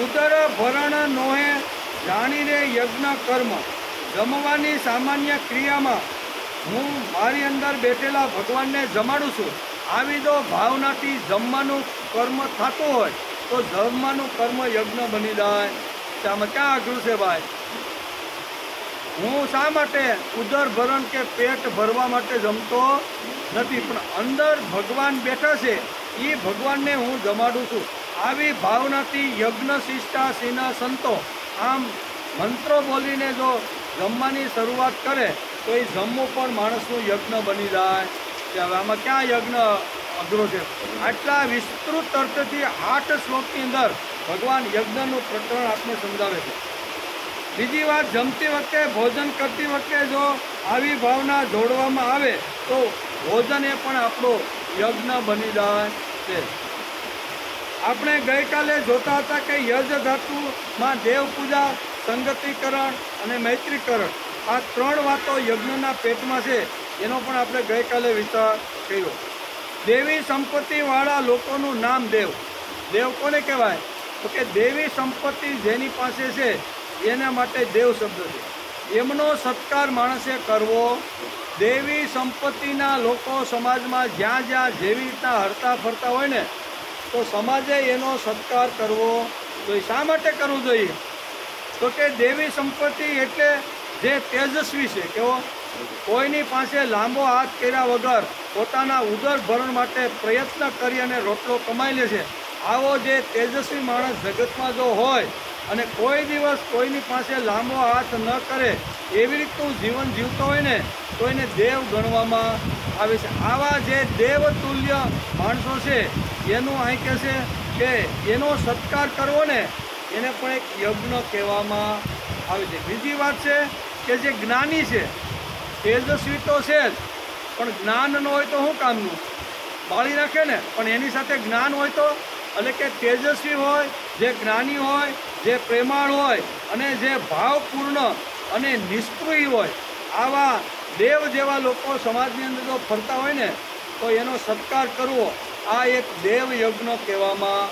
ઉદર ભરણ નોહે જાણીને યજ્ઞ કર્મ. જમવાની સામાન્ય ક્રિયામાં હું મારી અંદર બેઠેલા ભગવાનને જમાડું છું આવી જો ભાવનાથી જમવાનું કર્મ થતું હોય તો જમવાનું કર્મ યજ્ઞ બની જાય. આમાં ક્યાં અઘરું છે ભાઈ? હું શા માટે ઉદરભરણ કે પેટ ભરવા માટે જમતો નથી, પણ અંદર ભગવાન બેઠા છે એ ભગવાનને હું જમાડું છું. આવી ભાવનાથી યજ્ઞ શિષ્ટા સિંહના સંતો આમ મંત્રો બોલીને જો જમવાની શરૂઆત કરે તો એ જમવું પણ માણસનું યજ્ઞ બની જાય કે હવે આમાં ક્યાં યજ્ઞ અઘરો છે. આટલા વિસ્તૃત અર્થથી 8 શ્લોકની અંદર ભગવાન યજ્ઞનું પ્રકરણ આપને સમજાવે છે. બીજી વાત, જમતી વખતે ભોજન કરતી વખતે જો આવી ભાવના જોડવામાં આવે તો ભોજન એ પણ આપણો યજ્ઞ બની જાય છે. આપણે ગઈકાલે જોતા હતા કે યજ ધાતુમાં દેવ પૂજા, સંગતિકરણ અને મૈત્રીકરણ આ 3 વાતો યજ્ઞના પેટમાં છે. એનો પણ આપણે ગઈકાલે વિચાર કર્યો. દેવી સંપત્તિવાળા લોકોનું નામ દેવ. દેવ કોને કહેવાય? તો કે દેવી સંપત્તિ જેની પાસે છે એના માટે દેવ શબ્દ છે. એમનો સત્કાર માણસે કરવો. દેવી સંપત્તિના લોકો સમાજમાં જ્યાં જ્યાં જેવી રીતના હરતા ફરતા હોય ને તો સમાજે એનો સત્કાર કરવો જોઈએ. શા માટે કરવું જોઈએ? તો કે દેવી સંપત્તિ એટલે જે તેજસ્વી છે, કેવો કોઈની પાસે લાંબો હાથ કર્યા વગર પોતાના ઉદરભરણ માટે પ્રયત્ન કરી અને રોટલો કમાઈ લે છે. આવો જે તેજસ્વી માણસ જગતમાં જો હોય અને કોઈ દિવસ કોઈની પાસે લાંબો હાથ ન કરે એવી રીતનું જીવન જીવતો હોય ને તો એને દેવ ગણવામાં આવે છે. આવા જે દેવતુલ્ય માણસો છે એનું અહીં કહે છે કે એનો સત્કાર કરવો ને એને પણ એક યજ્ઞ કહેવામાં આવે છે. બીજી વાત છે કે જે જ્ઞાની છે, તેજસ્વી તો છે જ, પણ જ્ઞાન ન હોય તો શું કામનું? બાળી રાખે ને. પણ એની સાથે જ્ઞાન હોય તો, એટલે કે તેજસ્વી હોય, જે જ્ઞાની હોય, જે પ્રેમાળ હોય અને જે ભાવપૂર્ણ અને નિષ્પૃહી હોય, આવા દેવ જેવા લોકો સમાજની અંદર જો ફરતા હોય ને તો એનો સત્કાર કરવો આ એક દેવ યજ્ઞ કહેવામાં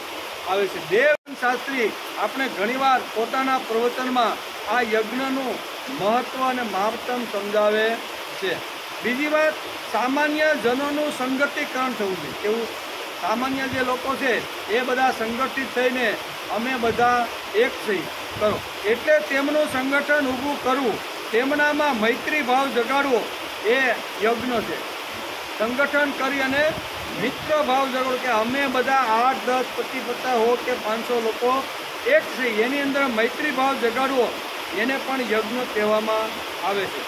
આવે છે. દેવ શાસ્ત્રી આપણે ઘણીવાર પોતાના પ્રવચનમાં આ યજ્ઞનું મહત્વ અને મહાત્મ સમજાવે છે. બીજી વાત, સામાન્ય જનોનું સંગતિકરણ થવું જોઈએ. કેવું? સામાન્ય જે લોકો છે એ બધા સંગઠિત થઈને અમે બધા એક થઈ કરો એટલે તેમનું સંગઠન ઊભું કરવું, તેમનામાં મૈત્રી ભાવ જગાડવો એ યજ્ઞ છે. સંગઠન કરી અને મિત્ર ભાવ જગાડવો કે અમે બધા 8, 10, 25, 50 હો કે 500 લોકો એક છે, એની અંદર મૈત્રી ભાવ જગાડવો એને પણ યજ્ઞ કહેવામાં આવે છે.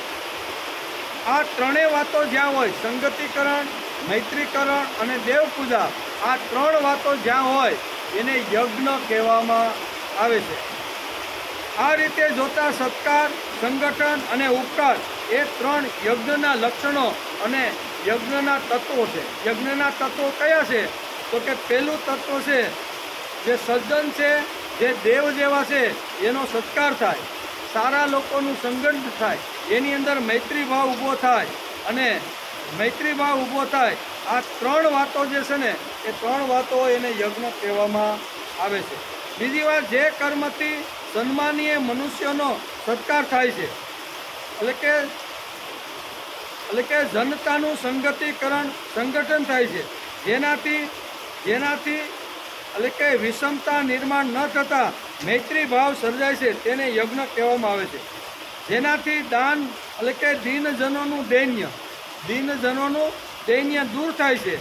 આ 3 વાતો જ્યાં હોય, સંગતિકરણ, મૈત્રીકરણ અને દેવ પૂજા, આ 3 વાતો જ્યાં હોય એને યજ્ઞ કહેવામાં આવે છે. આ રીતે જોતા સત્કાર, સંગઠન અને ઉપકાર એ 3 યજ્ઞના લક્ષણો અને યજ્ઞના તત્વો છે. યજ્ઞના તત્વો કયા છે? તો કે પહેલું તત્વ છે જે સજ્જન છે, જે દેવ જેવા છે એનો સત્કાર થાય, સારા લોકોનું સંગઠન થાય, એની અંદર મૈત્રી ભાવ ઊભો થાય અને મૈત્રી ભાવ ઊભો થાય. આ 3 વાતો જે છે ને એ 3 વાતો એને યજ્ઞ કહેવામાં આવે છે. બીજી વાત, જે કર્મથી સન્માનીય મનુષ્યનો સત્કાર થાય છે, એટલે કે જનતાનું સંગતિકરણ, સંગઠન થાય છે, જેનાથી એટલે કે વિષમતા નિર્માણ ન થતાં મૈત્રી ભાવ સર્જાય છે તેને યજ્ઞ કહેવામાં આવે છે. જેનાથી દાન એટલે કે દીનજનોનું દૈન્ય દૂર થાય છે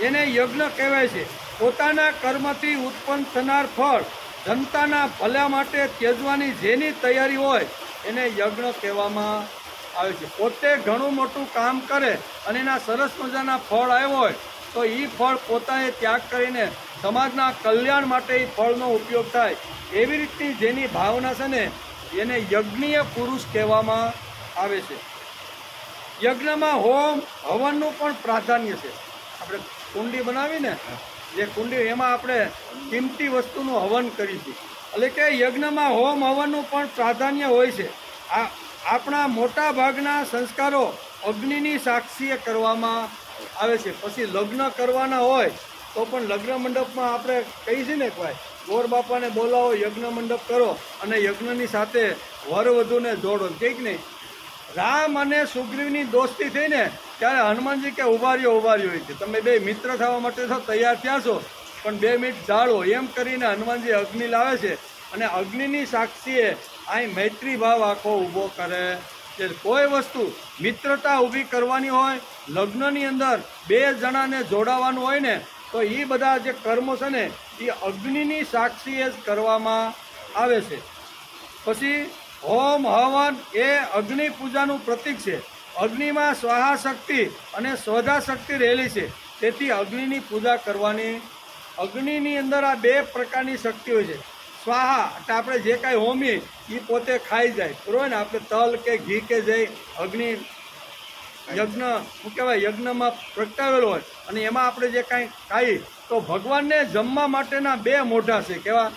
એને યજ્ઞ કહેવાય છે. પોતાના કર્મથી ઉત્પન્ન થનાર ફળ જનતાના ભલા માટે ત્યજવાની જેની તૈયારી હોય એને યજ્ઞ કહેવામાં આવે છે. પોતે ઘણું મોટું કામ કરે અને એના સરસ મજાના ફળ આવ્યો હોય તો એ ફળ પોતાએ ત્યાગ કરીને સમાજના કલ્યાણ માટે એ ફળનો ઉપયોગ થાય એવી રીતની જેની ભાવના છે ને એને યજ્ઞીય પુરુષ કહેવામાં આવે છે. યજ્ઞમાં હોમ હવનનું પણ પ્રાધાન્ય છે. આપણે કુંડી બનાવીને જે કુંડી એમાં આપણે કિંમતી વસ્તુનું હવન કરીશું, એટલે કે યજ્ઞમાં હોમ હવનનું પણ પ્રાધાન્ય હોય છે. આપણા મોટા ભાગના સંસ્કારો અગ્નિની સાક્ષીએ કરવામાં આવે છે. પછી લગ્ન કરવાના હોય તો પણ લગ્ન મંડપમાં આપણે કહીએ છીએ ને ભાઈ ગોર બાપાને બોલાવો, યજ્ઞ મંડપ કરો અને યજ્ઞની સાથે વર વધુને જોડો. કંઈક નહીં, રામ અને સુગ્રીવની દોસ્તી થઈ ને ત્યારે હનુમાનજી કે ઉભા રહ્યો હોય છે, તમે બે મિત્ર થવા માટે તો તૈયાર થયા છો પણ 2 મિનિટ જાળવો, એમ કરીને હનુમાનજી અગ્નિ લાવે છે અને અગ્નિની સાક્ષીએ અહીં મૈત્રી ભાવ આખો ઊભો કરે છે. કોઈ વસ્તુ મિત્રતા ઊભી કરવાની હોય, લગ્નની અંદર બે જણાને જોડાવાનું હોય ને, તો એ બધા જે કર્મો છે ને એ અગ્નિની સાક્ષીએ જ કરવામાં આવે છે. પછી હોમ હવન એ અગ્નિ પૂજાનું પ્રતીક છે. અગ્નિમાં સ્વાહા શક્તિ અને સ્વધા શક્તિ રહેલી છે, તેથી અગ્નિની પૂજા કરવાની. અગ્નિની અંદર આ બે પ્રકારની શક્તિ હોય છે. સ્વાહા એટલે આપણે જે કાંઈ હોમીએ એ પોતે ખાઈ જાય, બરોબર ને. આપણે તલ કે ઘી કે જે અગ્નિ યજ્ઞ શું કહેવાય યજ્ઞમાં પ્રગટાવેલો હોય અને એમાં આપણે જે કાંઈ ખાઈએ, તો ભગવાનને જમવા માટેના બે મોઢા છે. કેવા?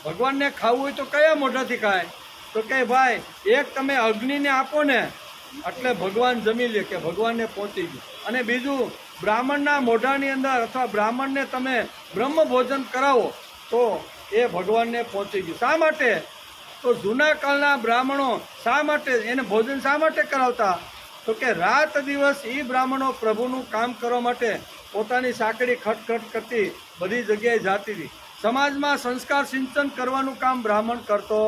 ભગવાનને ખાવું હોય તો કયા મોઢાથી ખાય? તો કે ભાઈ એક તમે અગ્નિને આપો ને એટલે ભગવાન જમી લે, કે ભગવાનને પહોંચી ગયું. અને બીજું બ્રાહ્મણના મોઢાની અંદર અથવા બ્રાહ્મણને તમે બ્રહ્મ ભોજન કરાવો તો એ ભગવાનને પહોંચી ગયું. શા માટે? તો જૂના કાળના બ્રાહ્મણો શા માટે એને ભોજન શા માટે કરાવતા? તો કે રાત દિવસ એ બ્રાહ્મણો પ્રભુનું કામ કરવા માટે પોતાની સાંકડી ખટખટ કરતી બધી જગ્યાએ જાતી હતી. સમાજમાં સંસ્કાર સિંચન કરવાનું કામ બ્રાહ્મણ કરતો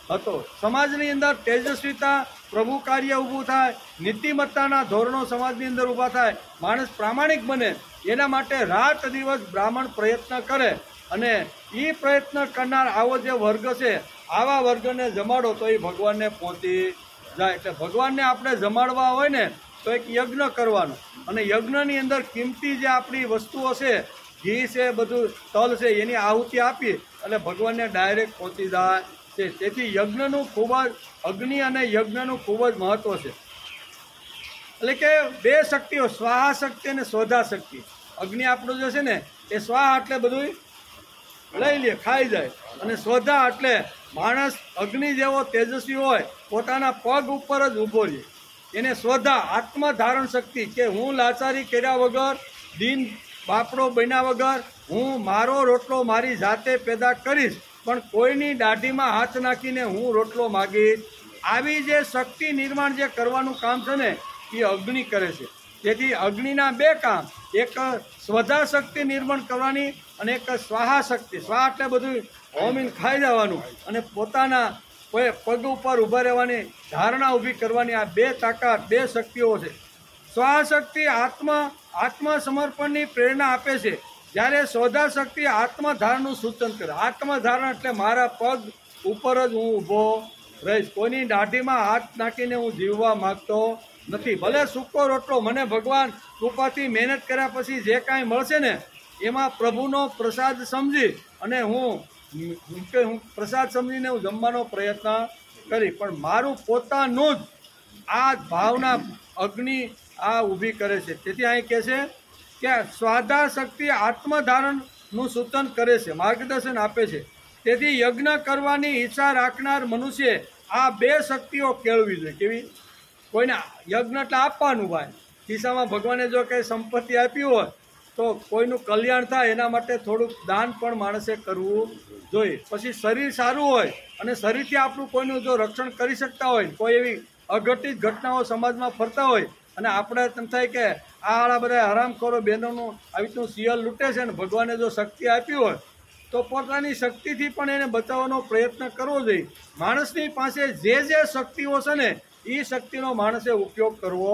હતો. સમાજની અંદર તેજસ્વીતા, પ્રભુ કાર્ય ઊભું થાય, નીતિમત્તાના ધોરણો સમાજની અંદર ઊભા થાય, માણસ પ્રામાણિક બને, એના માટે રાત દિવસ બ્રાહ્મણ પ્રયત્ન કરે. અને એ પ્રયત્ન કરનાર આવો જે વર્ગ છે, આવા વર્ગને જમાડો તો એ ભગવાનને પહોંચી જાય. એટલે ભગવાનને આપણે જમાડવા હોય ને તો એક યજ્ઞ કરવાનો, અને યજ્ઞની અંદર કિંમતી જે આપણી વસ્તુઓ છે, ઘી છે, બધું તલ છે, એની આહુતિ આપી એટલે ભગવાનને ડાયરેક્ટ પહોંચી જાય છે. તેથી યજ્ઞનું ખૂબ જ અગ્નિ અને યજ્ઞનું ખૂબ જ મહત્વ છે. એટલે કે બે શક્તિઓ, સ્વાહા શક્તિ અને સ્વધા શક્તિ. અગ્નિ આપણું જે છે ને એ સ્વાહા એટલે બધું લઈ લે, ખાઈ જાય, અને સ્વધા એટલે માણસ અગ્નિ જેવો તેજસ્વી હોય, પોતાના પગ ઉપર જ ઊભો રહે, એને સ્વધા આત્મધારણ શક્તિ, કે હું લાચારી કર્યા વગર, દિન બાપડો બન્યા વગર હું મારો રોટલો મારી જાતે પેદા કરીશ, પણ કોઈની દાઢીમાં હાથ નાખીને હું રોટલો માગીશ. આવી જે શક્તિ નિર્માણ જે કરવાનું કામ છે ને એ અગ્નિ કરે છે. તેથી અગ્નિના બે કામ, એક સ્વધા શક્તિ નિર્માણ કરવાની અને એક સ્વાહા શક્તિ. સ્વાહા એટલે બધું હોમીને ખાઈ જવાનું, અને પોતાના પગ ઉપર ઊભા રહેવાની ધારણા ઊભી કરવાની. આ બે તાકાત, બે શક્તિઓ છે. સ્વાહા શક્તિ આત્મસમર્પણની પ્રેરણા આપે છે, જ્યારે સ્વધા શક્તિ આત્મધારણનું સૂચન કરે. આત્મધારણ એટલે મારા પગ ઉપર જ હું ઊભો રહીશ, કોઈની દાઢીમાં હાથ નાખીને હું જીવવા માગતો નથી. ભલે સૂકો રોટલો મને ભગવાન કૃપાથી મહેનત કર્યા પછી જે કાંઈ મળશે ને એમાં પ્રભુનો પ્રસાદ સમજી અને હું પ્રસાદ સમજીને હું જમવાનો પ્રયત્ન કરી, પણ મારું પોતાનું જ આ ભાવના અગ્નિ આ ઊભી કરે છે. તેથી અહીં કહે છે કે સ્વાધા શક્તિ આત્મધારણનું સૂચન કરે છે, માર્ગદર્શન આપે છે. તેથી યજ્ઞ કરવાની ઈચ્છા રાખનાર મનુષ્ય આ બે શક્તિઓ કેળવી જોઈએ. કેવી? કોઈને યજ્ઞ એટલે આપવાનું. ભાઈ ખિસ્સામાં ભગવાને જો કંઈ સંપત્તિ આપી હોય તો કોઈનું કલ્યાણ થાય એના માટે થોડુંક દાન પણ માણસે કરવું જોઈએ. પછી શરીર સારું હોય અને શરીરથી આપણું કોઈનું જો રક્ષણ કરી શકતા હોય, કોઈ એવી અઘટિત ઘટનાઓ સમાજમાં ફરતા હોય અને આપણે તેમ થાય કે આ બધા હરામખોરો બહેનોનું આવી રીતનું શિયળ લૂંટે છે ને ભગવાને જો શક્તિ આપી હોય તો પોતાની શક્તિથી પણ એને બચાવવાનો પ્રયત્ન કરવો જોઈએ. માણસની પાસે જે શક્તિઓ છે ને એ શક્તિનો માણસે ઉપયોગ કરવો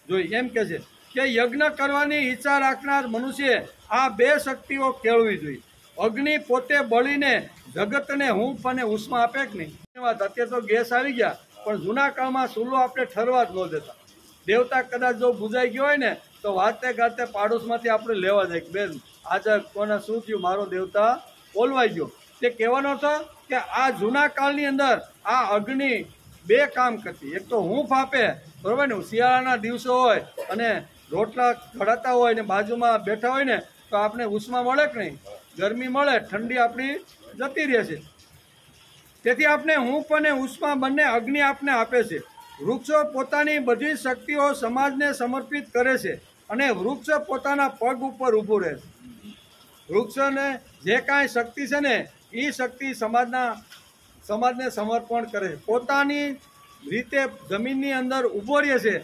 જોઈએ. એમ કે છે કે યજ્ઞ કરવાની ઈચ્છા રાખનાર મનુષ્ય આ બે શક્તિઓ કેળવી જોઈએ. અગ્નિ પોતે બળીને જગતને હૂંફ અને ઉષ્મા આપે કે નહીં. અત્યારે તો ગેસ આવી ગયા, પણ જૂના કાળમાં ચૂલો આપણે ઠરવા જ ન દેતા. દેવતા કદાચ જો બુજાઈ ગયો હોય ને તો વાતે ગાતે પાડોશમાંથી આપણે લેવા જાય કે બેન આજે કોને શું થયું, મારો દેવતા ઓલવાઈ ગયો. તે કહેવાનો હતો કે આ જૂના કાળની અંદર આ અગ્નિ બે કામ કરતી. એક તો હૂંફ આપે, બરોબર ને, શિયાળાના દિવસો હોય અને રોટલા ઘડાતા હોય ને બાજુમાં બેઠા હોય ને તો આપણે ઉષ્મા મળે કે નહીં, ગરમી મળે, ઠંડી આપણી જતી રહે છે. તેથી આપણે હૂંફ અને ઉષ્મા બંને અગ્નિ આપને આપે છે. વૃક્ષો પોતાની બધી શક્તિઓ સમાજને સમર્પિત કરે છે અને વૃક્ષ પોતાના પગ ઉપર ઊભું રહે છે. વૃક્ષોને જે કાંઈ શક્તિ છે ને એ શક્તિ સમાજને સમર્પણ કરે છે. પોતાની રીતે જમીનની અંદર ઊભો રહે છે,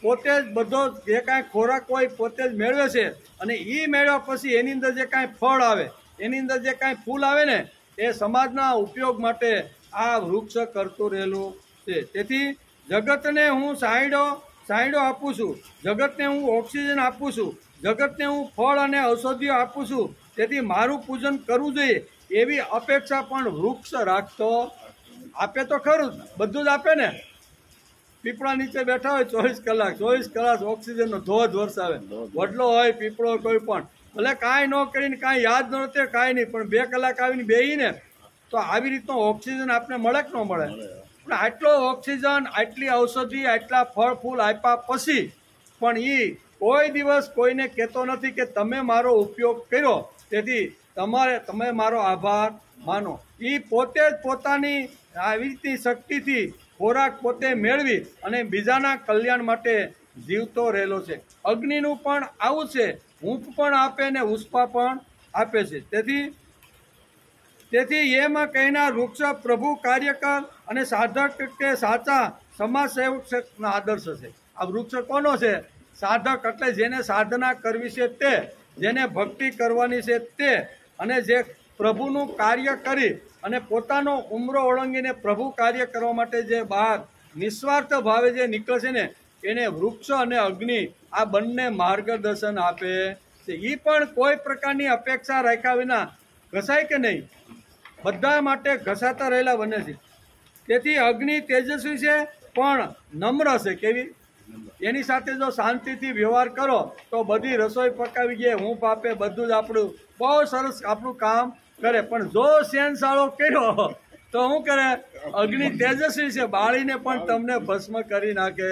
પોતે જ બધો જે કાંઈ ખોરાક હોય પોતે જ મેળવે છે, અને એ મેળવ્યા પછી એની અંદર જે કાંઈ ફળ આવે, એની અંદર જે કાંઈ ફૂલ આવે ને એ સમાજના ઉપયોગ માટે આ વૃક્ષ કરતું રહેલું છે. તેથી જગતને હું સાંયડો આપું છું, જગતને હું ઓક્સિજન આપું છું, જગતને હું ફળ અને ઔષધિઓ આપું છું. તેથી મારું પૂજન કરવું જોઈએ એવી અપેક્ષા પણ વૃક્ષ રાખતો. આપે તો ખરું, બધું જ આપે ને. પીપળા નીચે બેઠા હોય 24 કલાક ઓક્સિજનનો ધોધ વરસાવે. વડલો હોય, પીપળો, કોઈ પણ ભલે કાંઈ ન કરીને, કાંઈ યાદ ન રહેતે, કાંઈ નહીં, પણ 2 કલાક આવીને બેહીને તો આવી રીતનો ઓક્સિજન આપને મળે કે ન મળે? પણ આટલો ઓક્સિજન, આટલી ઔષધિ, આટલા ફળ ફૂલ આપ્યા પછી પણ એ કોઈ દિવસ કોઈને કહેતો નથી કે તમે મારો ઉપયોગ કર્યો, તેથી તમે મારો આભાર માનો. એ પોતે જ પોતાની આવી રીતની શક્તિથી ખોરાક પોતે મેળવી અને બીજાના કલ્યાણ માટે જીવતો રહેલો છે. અગ્નિનું પણ આવું છે, હૂંફ પણ આપે ને ઉષ્મા પણ આપે છે. તેથી એમાં કહેનાર વૃક્ષ પ્રભુ કાર્યકર અને સાધક કે સાચા સમાજ સેવકનો આદર્શ છે. આ વૃક્ષ કોનો છે? સાધક, એટલે જેને સાધના કરવી છે તે, જેને ભક્તિ કરવાની છે તે, અને જે પ્રભુનું કાર્ય કરી અને પોતાનો ઉમરો ઓળંગીને પ્રભુ કાર્ય કરવા માટે જે બહાર નિસ્વાર્થ ભાવે જે નીકળે છે ને, એને વૃક્ષ અને અગ્નિ આ બંને માર્ગદર્શન આપે છે. એ પણ કોઈ પ્રકારની અપેક્ષા રાખ્યા વિના ઘસાય કે નહીં, બધા માટે ઘસાતા રહેલા બને છે. તેથી અગ્નિ તેજસ્વી છે પણ નમ્ર છે. કેવી? એની સાથે જો શાંતિથી વ્યવહાર કરો તો બધી રસોઈ પકાવી ગઈ, હૂંફ આપે, બધું જ આપણું બહુ સરસ આપણું કામ કરે. પણ જો શેનશાળો કર્યો તો શું કરે? અગ્નિ તેજસ્વી છે, બાળીને પણ તમને ભસ્મ કરી નાખે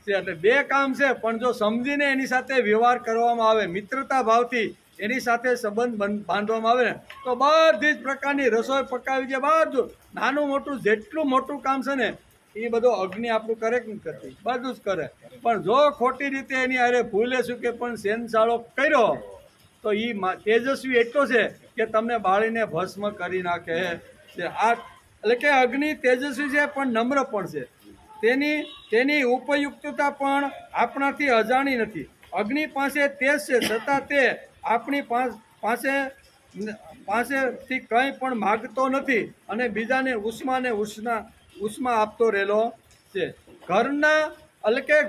છે. એટલે 2 કામ છે, પણ જો સમજીને એની સાથે વ્યવહાર કરવામાં આવે, મિત્રતા ભાવથી એની સાથે સંબંધ બાંધવામાં આવે ને, તો બધી જ પ્રકારની રસોઈ પકાવી છે, બધું નાનું મોટું જેટલું મોટું કામ છે ને એ બધું અગ્નિ આપણું કરે કે નથી કરતી? બધું જ કરે. પણ જો ખોટી રીતે એની અરે ભૂલે શું કે પણ શેનશાળો કર્યો તો એ તેજસ્વી એટલો છે કે તમને બાળીને ભસ્મ કરી નાખે છે. આ એટલે કે અગ્નિ તેજસ્વી છે પણ નમ્ર પણ છે. તેની ઉપયુક્તતા પણ આપણાથી અજાણી નથી. અગ્નિ પાસે તેજ છે, છતાં તે આપણી પાસેથી કંઈ પણ માગતો નથી અને બીજાને ઉષ્મા આપતો રહેલો છે.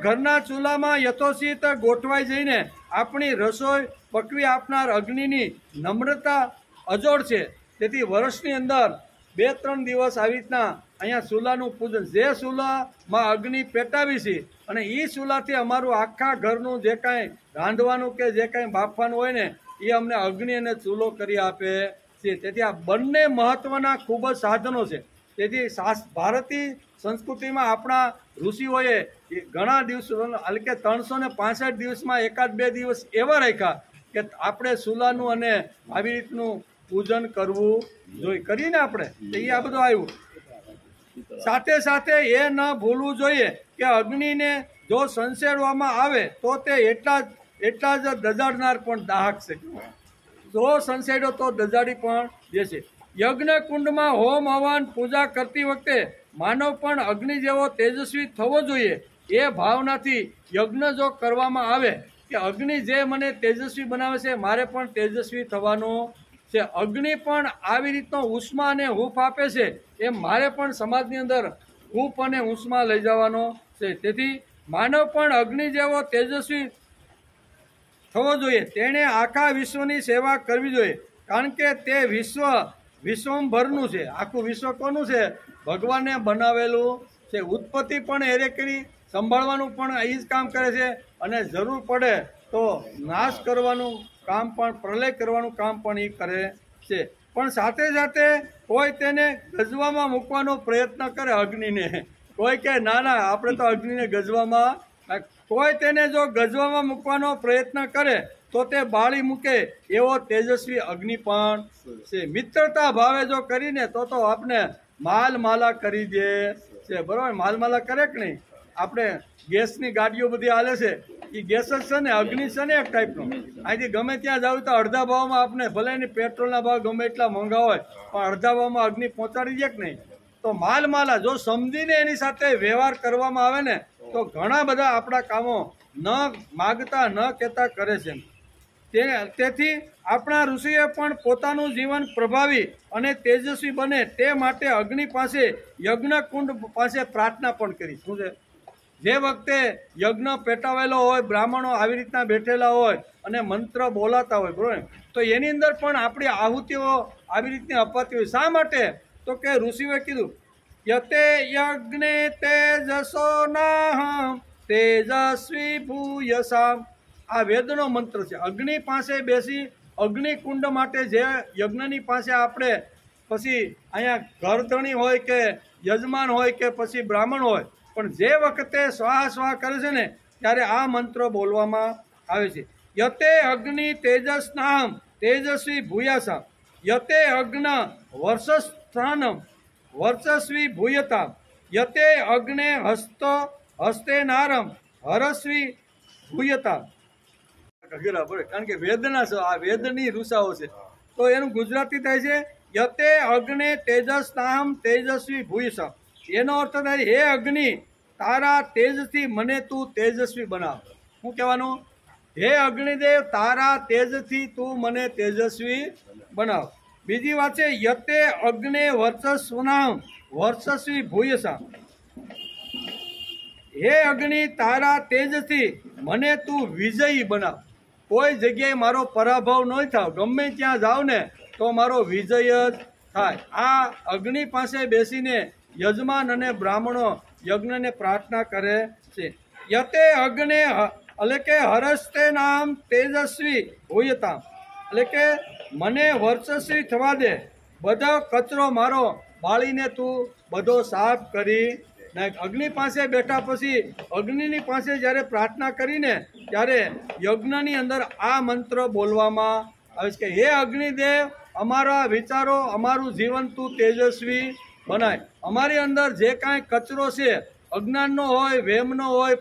ઘરના ચૂલામાં યથોચિત ગોઠવાઈ જઈને આપણી રસોઈ પકવી આપનાર અગ્નિની નમ્રતા અજોડ છે. તેથી વર્ષની અંદર 2-3 દિવસ આવી રીતના અહીંયા ચૂલાનું પૂજન, જે ચૂલામાં અગ્નિ પેટાવી છે અને એ ચૂલાથી અમારું આખા ઘરનું જે કાંઈ રાંધવાનું કે જે કાંઈ બાફવાનું હોય ને એ અમને અગ્નિ અને ચૂલો કરી આપે છે. તેથી આ બંને મહત્વના ખૂબ જ સાધનો છે. તેથી ભારતીય સંસ્કૃતિમાં આપણા ઋષિઓએ ઘણા દિવસો, એટલે કે 365 દિવસમાં 1-2 દિવસ એવા રાખ્યા કે આપણે ચૂલાનું અને આવી રીતનું પૂજન કરવું જોઈએ. કરીને આપણે તો એ આ બધું આવ્યું. સાથે સાથે એ ન ભૂલવું જોઈએ કે અગ્નિને જો સંસેડવામાં આવે તો તે એટલા જ દજાડનાર પણ દાહક છે. જો સંસેડો તો દજાડી પણ દેશે. યજ્ઞ કુંડમાં હોમ હવન પૂજા કરતી વખતે માનવ પણ અગ્નિ જેવો તેજસ્વી થવો જોઈએ. એ ભાવનાથી યજ્ઞ જો કરવામાં આવે કે અગ્નિ જે મને તેજસ્વી બનાવે છે, મારે પણ તેજસ્વી થવાનું છે. અગ્નિ પણ આવી રીતનો ઉષ્મા અને હૂંફ આપે છે, એમ મારે પણ સમાજની અંદર હૂંફ અને ઉષ્મા લઈ જવાનો છે. તેથી માનવ પણ અગ્નિ જેવો તેજસ્વી થવો જોઈએ. તેણે આખા વિશ્વની સેવા કરવી જોઈએ, કારણ કે તે વિશ્વભરનું છે. આખું વિશ્વ કોનું છે? ભગવાને બનાવેલું છે. ઉત્પત્તિ પણ એરે કરી, સંભાળવાનું પણ એ જ કામ કરે છે, અને જરૂર પડે તો નાશ કરવાનું કામ પણ, પ્રલય કરવાનું કામ પણ એ કરે છે. પણ સાથે સાથે કોઈ તેને ગજવામાં મૂકવાનો પ્રયત્ન કરે અગ્નિને, કોઈ કે ના આપણે તો અગ્નિને ગજવામાં, કોઈ તેને જો ગજવામાં મૂકવાનો પ્રયત્ન કરે તો તે બાળી મૂકે એવો તેજસ્વી અગ્નિ પણ છે. મિત્રતા ભાવે જો કરીને તો આપણે માલમાલા કરી દે છે. બરાબર? માલમાલા કરે કે નહીં? આપણે ગેસની ગાડીઓ બધી હાલે છે, એ ગેસ જ છે ને, અગ્નિ છે ને એક ટાઈપનો. અહીંથી ગમે ત્યાં જાવ તો અડધા ભાવમાં આપણે, ભલે એની પેટ્રોલના ભાવ ગમે એટલા મોંઘા હોય, પણ અડધા ભાવમાં અગ્નિ પહોંચાડી દે કે નહીં? તો માલમાલા જો સમજીને એની સાથે વ્યવહાર કરવામાં આવે ને તો ઘણા બધા આપણા કામો ન માગતા ન કહેતા કરે છે. તેથી આપણા ઋષિએ પણ પોતાનું જીવન પ્રભાવી અને તેજસ્વી બને તે માટે અગ્નિ પાસે યજ્ઞકુંડ પાસે પ્રાર્થના પણ કરી. શું છે? જે વખતે યજ્ઞ પેટાવેલો હોય, બ્રાહ્મણો આવી રીતના બેઠેલા હોય અને મંત્ર બોલાતા હોય, બરોબર, તો એની અંદર પણ આપણી આહુતિઓ આવી રીતની અપાતી હોય. શા માટે? તો કે ઋષિઓએ કીધું યતે યજ્ઞે તેજસો નાહમ તેજસ્વી ભૂયસામ. આ વેદનો મંત્ર છે. અગ્નિ પાસે બેસી અગ્નિકુંડ માટે જે યજ્ઞની પાસે આપણે પછી અહીંયા ઘરધણી હોય કે યજમાન હોય કે પછી બ્રાહ્મણ હોય, પણ જે વખતે સ્વાહ સ્વાહ કરે છે ને ત્યારે આ મંત્ર બોલવામાં આવે છે. યતે અગ્નિ તેજસ્નામ તેજસ્વી ભૂયાસા યતે અગ્ન વર્ષસ્થાનમ વર્ચસ્વી ભૂયતા યતે અગ્ને હસ્તે નારમ હરસ્વી ભૂયતા. કારણ કે વેદના છે, આ વેદની રૂસાઓ છે, તો એનું ગુજરાતી થાય છે યતે અગ્ને તેજસ્નામ તેજસ્વી ભૂયસા. એનો અર્થ થાય હે અગ્નિ તારા તેજથી મને તું તેજસ્વી બનાવ. શું કહેવાનું? હે અગ્નિદેવ તારા તેજથી તું મને તેજસ્વી બનાવ. બીજી વાત છે યતે અગ્ને વર્ચસ્વનામ વર્ચસ્વી ભૂયસા. હે અગ્નિ તારા તેજથી મને તું વિજયી બનાવ. કોઈ જગ્યાએ મારો પરાભવ નહીં થાવ, ગમે ત્યાં જાઉં ને તો મારો વિજય જ થાય. આ અગ્નિ પાસે બેસીને યજમાન અને બ્રાહ્મણો યજ્ઞને પ્રાર્થના કરે છે. યતે અગ્ને એટલે કે હરસ્તે નામ તેજસ્વી ભૂયતા, એટલે કે મને વર્ચસ્વી થવા દે, બધો કચરો મારો બાળીને તું બધો સાફ કરી નાખ. અગ્નિ પાસે બેઠા પછી અગ્નિની પાસે જ્યારે પ્રાર્થના કરીને ત્યારે યજ્ઞની અંદર આ મંત્ર બોલવામાં આવે છે કે હે અગ્નિદેવ અમારા વિચારો અમારું જીવન તું તેજસ્વી બનાય. અમારી અંદર જે કાંઈ કચરો છે, અજ્ઞાનનો હોય, વેમનો હોય,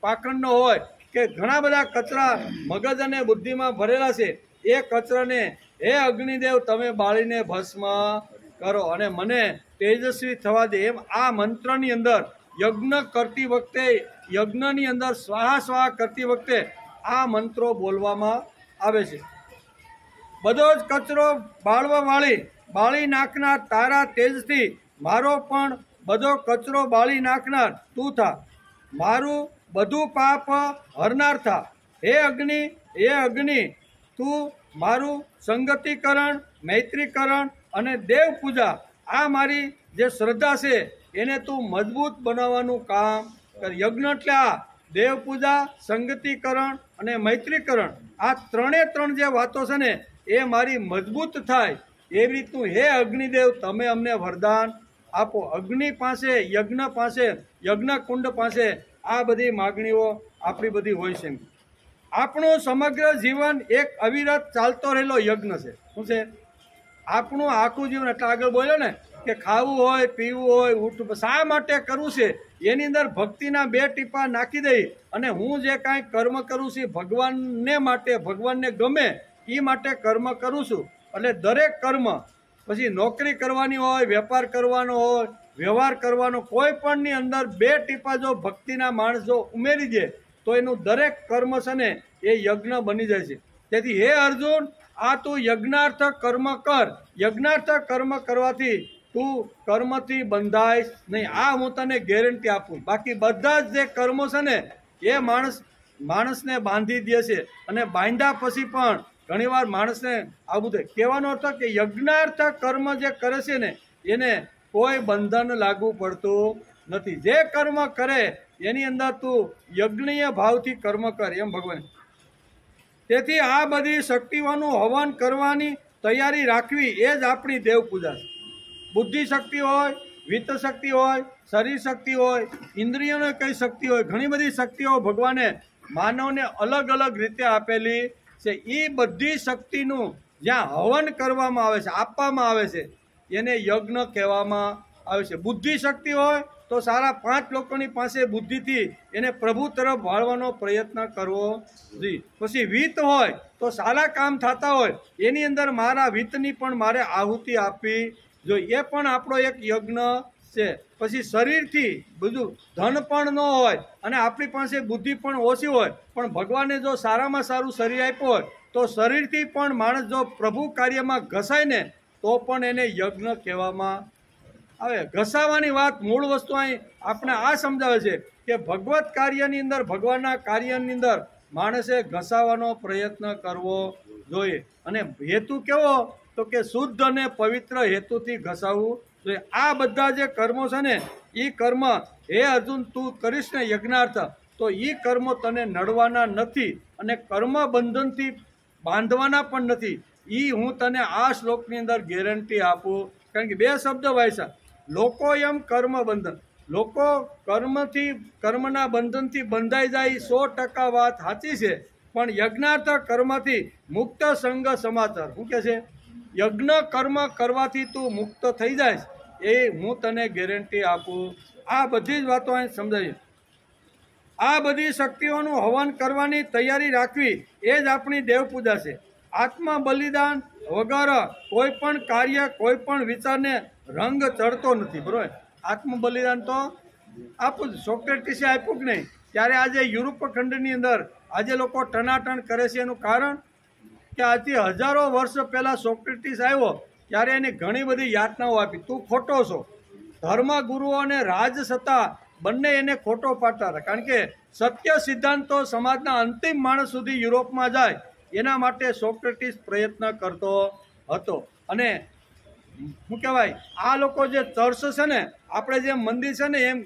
પાખંડનો હોય કે ઘણા બધા કચરા મગજ અને બુદ્ધિમાં ભરેલા છે, એ કચરાને હે અગ્નિદેવ તમે બાળીને ભસ્મ કરો અને મને તેજસ્વી થવા દે. એમ આ મંત્રની અંદર યજ્ઞ કરતી વખતે, યજ્ઞની અંદર સ્વાહા સ્વાહા કરતી વખતે આ મંત્રો બોલવામાં આવે છે. બધો જ કચરો બાળી નાખનાર તારા તેજથી મારો પણ બધો કચરો બાળી નાખનાર તું થા, મારું બધું પાપ હરનાર થા. હે અગ્નિ તું મારું સંગતિકરણ, મૈત્રીકરણ અને દેવ પૂજા, આ મારી જે શ્રદ્ધા છે એને તું મજબૂત બનાવવાનું કામ કર. યજ્ઞ એટલે આ દેવ પૂજા, સંગતિકરણ અને મૈત્રીકરણ, આ ત્રણ જે વાતો છે ને એ મારી મજબૂત થાય એવી રીતનું હે અગ્નિદેવ તમે અમને વરદાન આપો. અગ્નિ પાસે, યજ્ઞ કુંડ પાસે આ બધી માગણીઓ આપણી બધી હોય છે. આપણું સમગ્ર જીવન એક અવિરત ચાલતો રહેલો યજ્ઞ છે. શું છે? આપણું આખું જીવન, એટલે આગળ બોલ્યો ને કે ખાવું હોય, પીવું હોય, ઉઠવું, શા માટે કરવું છે એની અંદર ભક્તિના 2 ટીપા નાખી દઈ અને હું જે કાંઈ કર્મ કરું છું ભગવાનને માટે, ભગવાનને ગમે એ માટે કર્મ કરું છું. એટલે દરેક કર્મ, પછી નોકરી કરવાની હોય, વેપાર કરવાનો હોય, વ્યવહાર કરવાનો, કોઈ પણની અંદર 2 ટીપા જો ભક્તિના માણસ જો ઉમેરી દે તો એનું દરેક કર્મ છે ને એ યજ્ઞ બની જાય છે. તેથી હે અર્જુન આ તું યજ્ઞાર્થ કર્મ કર. યજ્ઞાર્થ કર્મ કરવાથી તું કર્મથી બંધાઈશ નહીં, આ હું તને ગેરંટી આપું. બાકી બધા જ જે કર્મો છે ને એ માણસને બાંધી દે છે અને બાંધ્યા પછી પણ ઘણીવાર માણસને આવું થાય. કહેવાનો અર્થ કે યજ્ઞાર્થ કર્મ જે કરે છે ને એને કોઈ બંધન લાગુ પડતું નથી. જે કર્મ કરે એની અંદર તું યજ્ઞીય ભાવથી કર્મ કર એમ ભગવાન. તેથી આ બધી શક્તિઓનું હવન કરવાની તૈયારી રાખવી એ જ આપણી દેવ પૂજા છે. બુદ્ધિ શક્તિ હોય, વિત્ત શક્તિ હોય, શરીર શક્તિ હોય, ઇન્દ્રિયોને કઈ શક્તિ હોય, ઘણી બધી શક્તિઓ ભગવાને માનવને અલગ અલગ રીતે આપેલી છે. એ બધી શક્તિનું જ્યાં હવન કરવામાં આવે છે, આપવામાં આવે છે, એને યજ્ઞ કહેવામાં આવે છે. બુદ્ધિ શક્તિ હોય તો સારા 5 લોકોની પાસે બુદ્ધિથી એને પ્રભુ તરફ વાળવાનો પ્રયત્ન કરવો જોઈએ. પછી વિત્ત હોય તો સારા કામ થતા હોય એની અંદર મારા વિત્તની પણ મારે આહુતિ આપવી જોઈએ, એ પણ આપણો એક યજ્ઞ છે. પછી શરીરથી બધું ધન પણ ન હોય અને આપણી પાસે બુદ્ધિ પણ ઓછી હોય પણ ભગવાને જો સારામાં સારું શરીર આપ્યું હોય તો શરીરથી પણ માણસ જો પ્રભુ કાર્યમાં ઘસાય ને તો પણ એને યજ્ઞ કહેવામાં આવે. ઘસાવાની વાત મૂળ વસ્તુ અહીં આપણે આ સમજાવે છે કે ભગવત કાર્યની અંદર, ભગવાનના કાર્યની અંદર માણસે ઘસાવાનો પ્રયત્ન કરવો જોઈએ. અને હેતુ કેવો? તો કે શુદ્ધ અને પવિત્ર હેતુથી ઘસાવવું જોઈએ. આ બધા જે કર્મો છે ને એ કર્મ હે અર્જુન તું કરીશ ને યજ્ઞાર્થ, તો એ કર્મો તને નડવાના નથી અને કર્મ બંધનથી બાંધવાના પણ નથી. એ હું તને આ શ્લોકની અંદર ગેરંટી આપું. કારણ કે બે શબ્દ વાંચ્યા, લોકો એમ કર્મ બંધન. લોકો કર્મના બંધનથી બંધાઈ જાય 100% વાત સાચી છે, પણ યજ્ઞાર્થ કર્મથી મુક્ત સંગ સમાચાર. શું કે છે? યજ્ઞ કર્મ કરવાથી તું મુક્ત થઈ જાય એ હું તને ગેરંટી આપું. આ બધી જ વાતો અહીં સમજાવી. આ બધી શક્તિઓનું હવન કરવાની તૈયારી રાખવી એ જ આપણી દેવ પૂજા છે. આત્મ બલિદાન વગર કોઈ પણ કાર્ય, કોઈ પણ વિચારને રંગ ચડતો નથી. બરોબર? આત્મ બલિદાન તો આપું જ. સોક્રેટિસે આપ્યું કે નહીં? ત્યારે આજે યુરોપ ખંડની અંદર આજે લોકો ટનાટણ કરે છે. એનું કારણ કે આજથી હજારો વર્ષ પહેલાં સોક્રેટિસ આવ્યો ત્યારે એને ઘણી બધી યાતનાઓ આપી. તું ખોટો છો. ધર્મગુરુઓ અને રાજસત્તા બંને એને ખોટો પાડતા હતા. કારણ કે સત્ય સિદ્ધાંતો સમાજના અંતિમ માણસ સુધી યુરોપમાં જાય એના માટે સોક્રેટિસ પ્રયત્ન કરતો હતો. અને શું કહેવાય, આ લોકો જે ચર્ચ છે ને, આપણે જેમ મંદિર છે ને એમ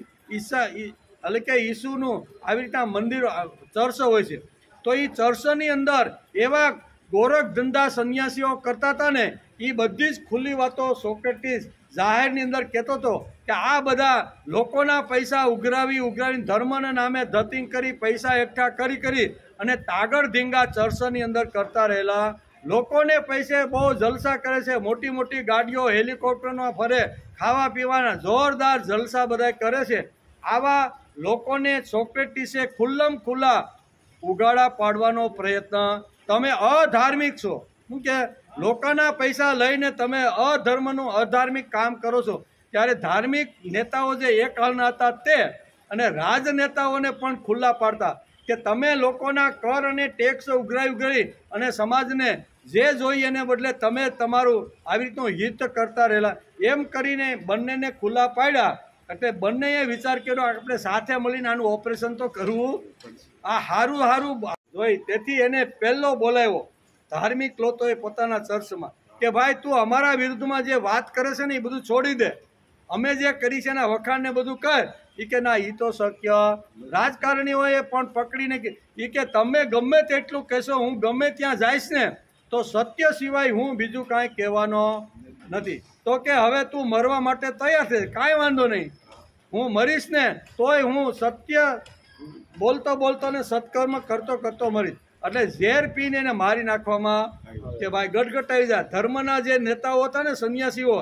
એટલે કે ઈસુનું આવી રીતના મંદિરો, ચર્ચ હોય છે. તો એ ચર્ચની અંદર એવા ગોરખ ધંધા સંન્યાસીઓ કરતા હતા ને, એ બધી જ ખુલ્લી વાતો સોક્રેટિસ જાહેરની અંદર કહેતો હતો કે આ બધા લોકોના પૈસા ઉઘરાવીને ધર્મના નામે ધતિંગ કરી, પૈસા એકઠા કરી અને તાગડ ધીંગા ચર્ચની અંદર કરતા રહેલા. લોકોને પૈસે બહુ જલસા કરે છે, મોટી મોટી ગાડીઓ, હેલિકોપ્ટરમાં ફરે, ખાવા પીવાના જોરદાર જલસા બધા કરે છે. આવા લોકોને સોક્રેટિસે ખુલ્લમ ખુલ્લા ઉગાડા પાડવાનો પ્રયત્ન, તમે અધાર્મિક છો. શું કે લોકોના પૈસા લઈને તમે અધર્મનું અધાર્મિક કામ કરો છો. ત્યારે ધાર્મિક નેતાઓ જે એક હાલના હતા તે અને રાજનેતાઓને પણ ખુલ્લા પાડતા કે તમે લોકોના કર અને ટેક્સ ઉઘરાવી અને સમાજને જે જોઈએ એને બદલે તમે તમારું આવી રીતનું હિત કરતા રહેલા. એમ કરીને બંનેને ખુલ્લા પાડ્યા. એટલે બંનેએ વિચાર કર્યો આપણે સાથે મળીને આનું ઓપરેશન તો કરવું, આ હારું જોઈ. તેથી એને પહેલો બોલાવ્યો ધાર્મિક લોકોએ પોતાના ચર્ચમાં કે ભાઈ તું અમારા વિરુદ્ધમાં જે વાત કરે છે ને એ બધું છોડી દે, અમે જે કરી છે એના વખાણને બધું કહે. એ કે ના, એ તો શક્ય. રાજકારણીઓએ પણ પકડીને એ કે તમે ગમે તેટલું કહેશો, હું ગમે ત્યાં જઈશ ને તો સત્ય સિવાય હું બીજું કાંઈ કહેવાનો નથી. તો કે હવે તું મરવા માટે તૈયાર છે, કાંઈ વાંધો નહીં, હું મરીશ ને તોય હું સત્ય બોલતો ને સત્કર્મ કરતો મરીશ. એટલે ઝેર પીને એને મારી નાખવામાં કે ભાઈ ગટગટાવી જાય. ધર્મના જે નેતાઓ હતા ને, સંન્યાસીઓ,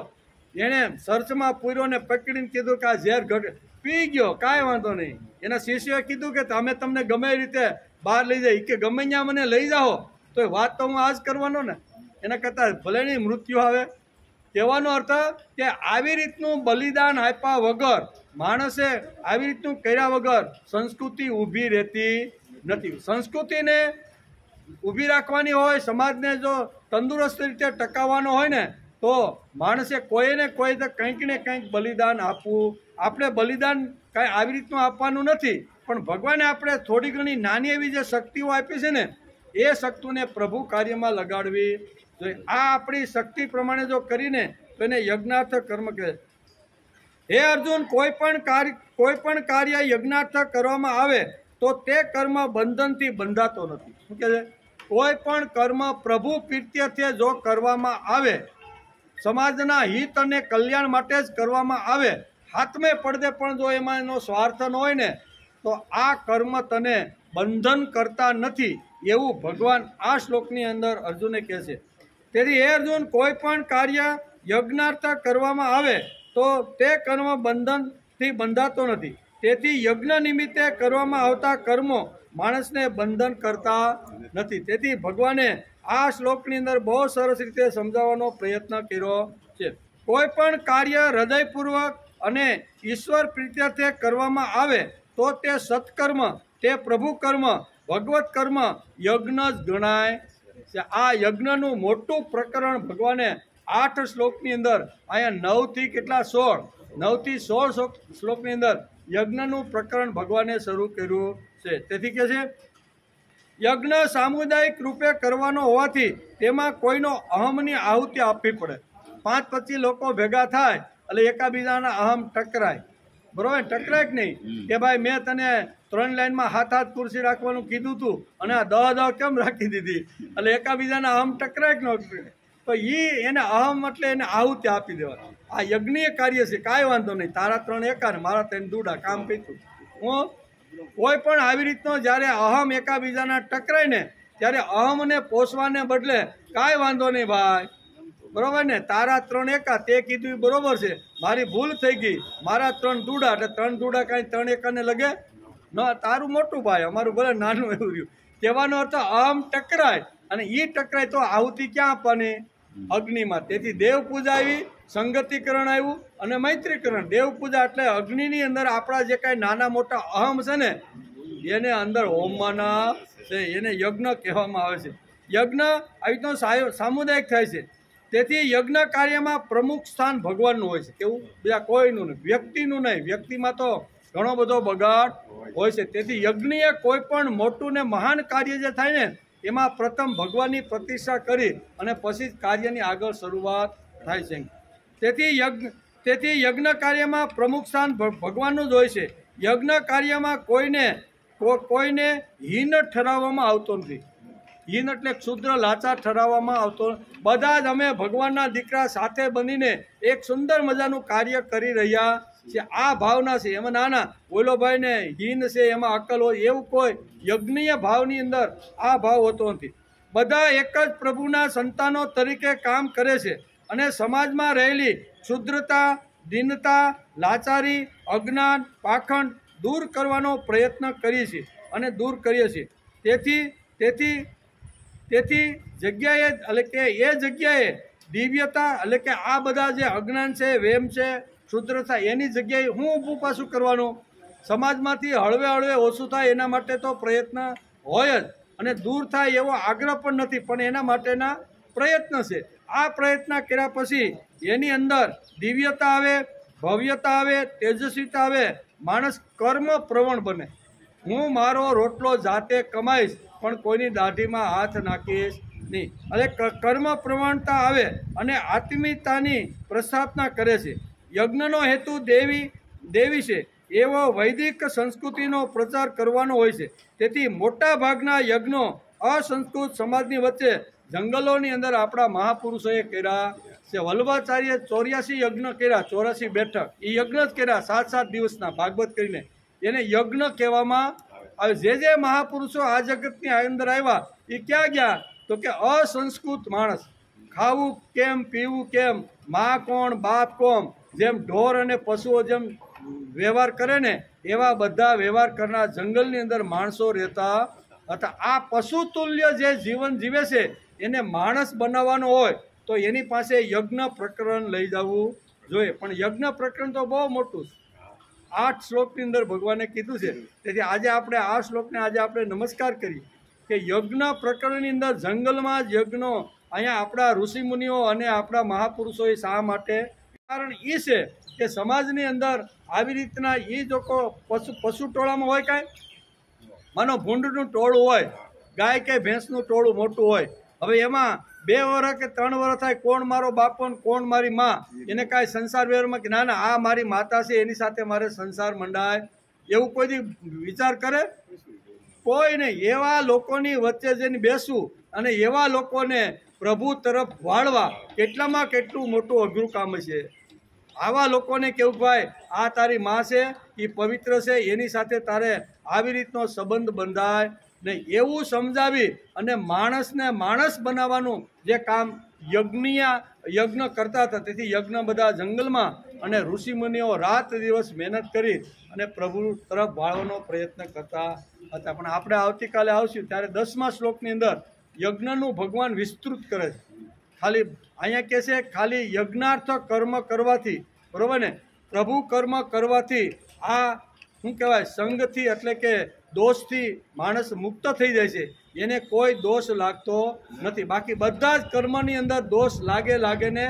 એણે ચર્ચમાં પૂર્યો ને પકડીને કીધું કે આ ઝેર પી ગયો, કાંઈ વાંધો નહીં. એના શિષ્યોએ કીધું કે અમે તમને ગમે એ રીતે બહાર લઈ જાય, કે ગમે ત્યાં મને લઈ જાઓ તો વાત તો હું આ જ કરવાનો ને, એના કરતાં ભલે નહીં મૃત્યુ આવે. કહેવાનો અર્થ કે આવી રીતનું બલિદાન આપ્યા વગર, માણસે આવી રીતનું કર્યા વગર સંસ્કૃતિ ઊભી રહેતી નથી. સંસ્કૃતિને ઊભી રાખવાની હોય, સમાજને જો તંદુરસ્ત રીતે ટકાવવાનો હોય ને, તો માણસે કોઈને કોઈ કંઈક ને કંઈક બલિદાન આપવું. આપણે બલિદાન કાંઈ આવી રીતનું આપવાનું નથી, પણ ભગવાને આપણે થોડી ઘણી નાની એવી જે શક્તિઓ આપી છે ને, એ શક્તિને પ્રભુ કાર્યમાં લગાડવી જોઈએ. આ આપણી શક્તિ પ્રમાણે જો કરીને તો એને યજ્ઞાર્થ કર્મ કહે. હે અર્જુન, કોઈ પણ કાર્ય યજ્ઞાર્થ કરવામાં આવે તો તે કર્મ બંધનથી બંધાતો નથી. શું કહે છે? કોઈ પણ કર્મ પ્રભુ પ્રીત્યર્થે જો કરવામાં આવે, સમાજના હિત અને કલ્યાણ માટે જ કરવામાં આવે, હાથમે પડદે પણ જો એમાં એનો સ્વાર્થ ન હોય ને, તો આ કર્મ તને બંધન કરતા નથી, એવું ભગવાન આ શ્લોકની અંદર અર્જુને કહે છે. તેથી હે અર્જુન, કોઈ પણ કાર્ય યજ્ઞાર્થ કરવામાં આવે તો તે કર્મ બંધનથી બંધાતો નથી. તેથી યજ્ઞ નિમિત્તે કરવામાં આવતા કર્મો માણસને બંધન કરતા નથી. તેથી ભગવાને આ શ્લોકની અંદર બહુ સરસ રીતે સમજાવવાનો પ્રયત્ન કર્યો છે. કોઈ પણ કાર્ય હૃદયપૂર્વક અને ઈશ્વર પ્રીત્યર્થે કરવામાં આવે તો તે સત્કર્મ, તે પ્રભુ કર્મ, ભગવત કર્મ, યજ્ઞ જ ગણાય છે આ યજ્ઞનું મોટું પ્રકરણ ભગવાને 8 શ્લોકની અંદર અહીંયા 9 થી કેટલા 16 9 થી 16 શ્લોકની અંદર યજ્ઞનું પ્રકરણ ભગવાને શરૂ કર્યું છે. તેથી કે છે યજ્ઞ સામુદાયિક રૂપે કરવાનો હોવાથી તેમાં કોઈનો અહમની આહુતિ આપવી પડે. 5-25 લોકો ભેગા થાય એટલે એકાબીજાના અહમ ટકરાય. બરોબર, ટકરાય કે નહીં કે ભાઈ મેં તને 3 લાઈનમાં હાથ ખુરશી રાખવાનું કીધું હતું અને આ 10 કેમ રાખી દીધી, એટલે એકાબીજાના અહમ ટકરાય કે ન? તો એને અહમ એટલે એને આહુતિ આપી દેવા. આ યજ્ઞીય કાર્ય છે, કાંઈ વાંધો નહીં, તારા 3 એકા ને મારા 3 દૂડા, કામ પીતું. હું કોઈ પણ આવી રીતનો જ્યારે અહમ એકાબીજાના ટકરાય ને ત્યારે અહમને પોષવાને બદલે કાંઈ વાંધો નહીં ભાઈ, બરોબર ને, તારા 3 એકા તે કીધું બરોબર છે, મારી ભૂલ થઈ ગઈ, મારા 3 દૂડા, એટલે 3 દૂડા કાંઈ 3 એકાને લગે ન, તારું મોટું ભાઈ અમારું ભલે નાનું એવું રહ્યું. કહેવાનો અર્થ અહમ ટકરાય અને એ ટકરાય તો આહુતિ ક્યાં આપવાની? અગ્નિમાં. તેથી દેવ પૂજા આવી, સંગતિકરણ આવ્યું અને મૈત્રીકરણ. દેવ પૂજા એટલે અગ્નિની અંદર આપણા જે કાંઈ નાના મોટા અહમ છે ને એને અંદર હોમવાના છે, એને યજ્ઞ કહેવામાં આવે છે. યજ્ઞ આવી રીતનો સામુદાયિક થાય છે. તેથી યજ્ઞ કાર્યમાં પ્રમુખ સ્થાન ભગવાનનું હોય છે. કેવું? બીજા કોઈનું નહીં, વ્યક્તિનું નહીં. વ્યક્તિમાં તો ઘણો બધો બગાડ હોય છે. તેથી યજ્ઞીય કોઈ પણ મોટું ને મહાન કાર્ય જે થાય ને એમાં પ્રથમ ભગવાનની પ્રતિષ્ઠા કરી અને પછી જ કાર્યની આગળ શરૂઆત થાય છે. તેથી યજ્ઞ કાર્યમાં પ્રમુખ સ્થાન ભગવાનનું જ હોય છે. યજ્ઞ કાર્યમાં કોઈને હીન ઠરાવવામાં આવતો નથી. હીન એટલે ક્ષુદ્ર લાચાર ઠરાવવામાં આવતો. બધા જ અમે ભગવાનના દીકરા સાથે બનીને એક સુંદર મજાનું કાર્ય કરી રહ્યા છીએ, આ ભાવના છે. એમાં નાના બોલો ભાઈ ને હીન છે એમાં અકલ હોય એવું કોઈ યજ્ઞીય ભાવની અંદર આ ભાવ હોતો નથી. બધા એક જ પ્રભુના સંતાનો તરીકે કામ કરે છે અને સમાજમાં રહેલી ક્ષુદ્રતા, દીનતા, લાચારી, અજ્ઞાન, પાખંડ દૂર કરવાનો પ્રયત્ન કરીએ છીએ અને દૂર કરીએ છીએ. તેથી જગ્યાએ એટલે કે એ જગ્યાએ દિવ્યતા એટલે કે આ બધા જે અજ્ઞાન છે, વેમ છે, ક્ષુદ્રતા એની જગ્યાએ હું ઊભું પાછું કરવાનું? સમાજમાંથી હળવે હળવે ઓછું થાય એના માટે તો પ્રયત્ન હોય જ, અને દૂર થાય એવો આગ્રહ પણ નથી, પણ એના માટેના પ્રયત્ન છે. આ પ્રયત્ન કર્યા પછી એની અંદર દિવ્યતા આવે, ભવ્યતા આવે, તેજસ્વીતા આવે, માણસ કર્મ પ્રવણ બને. હું મારો રોટલો જાતે કમાઈશ પણ કોઈની દાઢીમાં હાથ નાખીશ નહીં, એટલે કર્મ પ્રવણતા આવે અને આત્મીયતાની પ્રસ્થાપના કરે છે. યજ્ઞનો હેતુ દેવી છે એવો વૈદિક સંસ્કૃતિનો પ્રચાર કરવાનો હોય છે. તેથી મોટા ભાગના યજ્ઞો અસંસ્કૃત સમાજની વચ્ચે જંગલોની અંદર આપણા મહાપુરુષોએ કર્યા છે. વલ્લભાચાર્ય 84 યજ્ઞ કર્યા, 84 બેઠક, એ યજ્ઞ જ કર્યા 7-7 દિવસના ભાગવત કરીને, એને યજ્ઞ કહેવામાં આવે. જે મહાપુરુષો આ જગતની અંદર આવ્યા એ ક્યાં ગયા? તો કે અસંસ્કૃત માણસ, ખાવું કેમ, પીવું કેમ, મા કોણ, બાપ કોણ, જેમ ઢોર અને પશુઓ જેમ વ્યવહાર કરે ને એવા બધા વ્યવહાર કરનાર જંગલની અંદર માણસો રહેતા હતા. આ પશુ તુલ્ય જે જીવન જીવે છે એને માણસ બનાવવાનો હોય તો એની પાસે યજ્ઞ પ્રકરણ લઈ જવું જોઈએ. પણ યજ્ઞ પ્રકરણ તો બહુ મોટું છે, 8 શ્લોકની અંદર ભગવાને કીધું છે. તેથી આજે આપણે આ શ્લોકને આજે આપણે નમસ્કાર કરીએ કે યજ્ઞ પ્રકરણની અંદર જંગલમાં જ યજ્ઞો, અહીંયા આપણા ઋષિમુનિઓ અને આપણા મહાપુરુષોએ શા માટે? કારણ એ છે કે સમાજની અંદર આવી રીતના એ લોકો પશુ ટોળામાં હોય, કાંઈ માનો ભૂંડનું ટોળું હોય, ગાય કે ભેંસનું ટોળું મોટું હોય, હવે એમાં 2 વર્ષ કે 3 વર્ષ થાય, કોણ મારો બાપો ને કોણ મારી માં, એને કાંઈ સંસાર વ્યવહારમાં કે ના આ મારી માતા છે એની સાથે મારે સંસાર મંડાય એવું કોઈ વિચાર કરે? કોઈ નહીં. એવા લોકોની વચ્ચે જઈને બેસવું અને એવા લોકોને પ્રભુ તરફ વાળવા કેટલામાં કેટલું મોટું અઘરું કામ છે. આવા લોકોને કેવું ભાઈ આ તારી માં છે, એ પવિત્ર છે, એની સાથે તારે આવી રીતનો સંબંધ બંધાય નહીં, એવું સમજાવી અને માણસને માણસ બનાવવાનું જે કામ યજ્ઞ કરતા હતા. તેથી યજ્ઞ બધા જંગલમાં અને ઋષિમુનિઓ રાત દિવસ મહેનત કરી અને પ્રભુ તરફ વાળવાનો પ્રયત્ન કરતા હતા. પણ આપણે આવતીકાલે આવશું ત્યારે 10મા શ્લોકની અંદર યજ્ઞનું ભગવાન વિસ્તૃત કરે છે. ખાલી અહીંયા કહે છે ખાલી યજ્ઞાર્થ કર્મ કરવાથી, બરોબર ને, પ્રભુ કર્મ કરવાથી આ શું કહેવાય સંઘથી એટલે કે દોષથી માણસ મુક્ત થઈ જાય છે, એને કોઈ દોષ લાગતો નથી. બાકી બધા જ કર્મની અંદર દોષ લાગે ને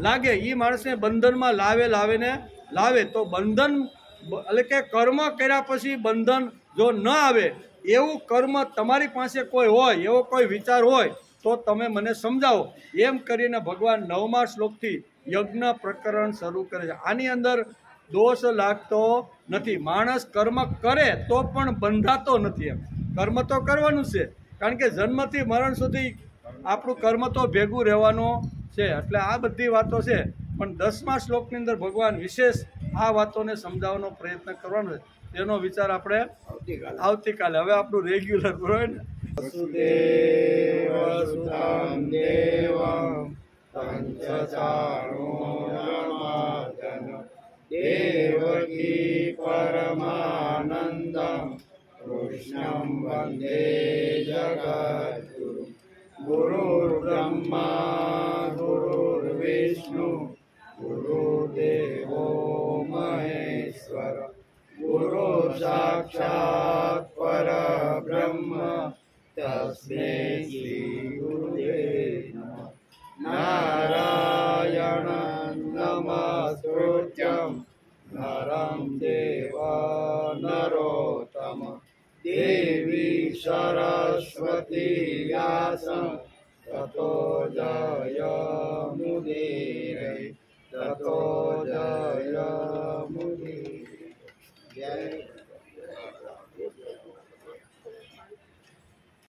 લાગે. એ માણસને બંધનમાં લાવે તો બંધન એટલે કે કર્મ કર્યા પછી બંધન જો ન આવે એવું કર્મ તમારી પાસે કોઈ હોય, એવો કોઈ વિચાર હોય તો તમે મને સમજાવો. એમ કરીને ભગવાન 9મા શ્લોકથી યજ્ઞ પ્રકરણ શરૂ કરે છે. આની અંદર દોષ લાગતો નથી. માણસ કર્મ કરે તો પણ બંધાતો નથી. એમ કર્મ તો કરવાનું છે, કારણ કે જન્મથી મરણ સુધી આપણું કર્મ તો ભેગું રહેવાનું છે. એટલે આ બધી વાતો છે, પણ 10મા શ્લોકની અંદર ભગવાન વિશેષ આ વાતોને સમજાવવાનો પ્રયત્ન કરવાનો છે. તેનો વિચાર આપણે આવતીકાલે. હવે આપણું રેગ્યુલર બરોબર ને. વસુદેવ સુતં દેવં પંચચાણૂરમર્દન દેવકી પરમાનંદં કૃષ્ણં વંદે જગદ્ગુરુ. ગુરુર્બ્રહ્મા ગુરુર્વિષ્ણુ ગુરુદેવો મહેશ્વર ગુરુ સાક્ષાત પરબ્રહ્મ તસ્મૈ શ્રી ગુરુદેવ નમઃ. નારાયણં નમસ્કૃત્યં નરં ચૈવ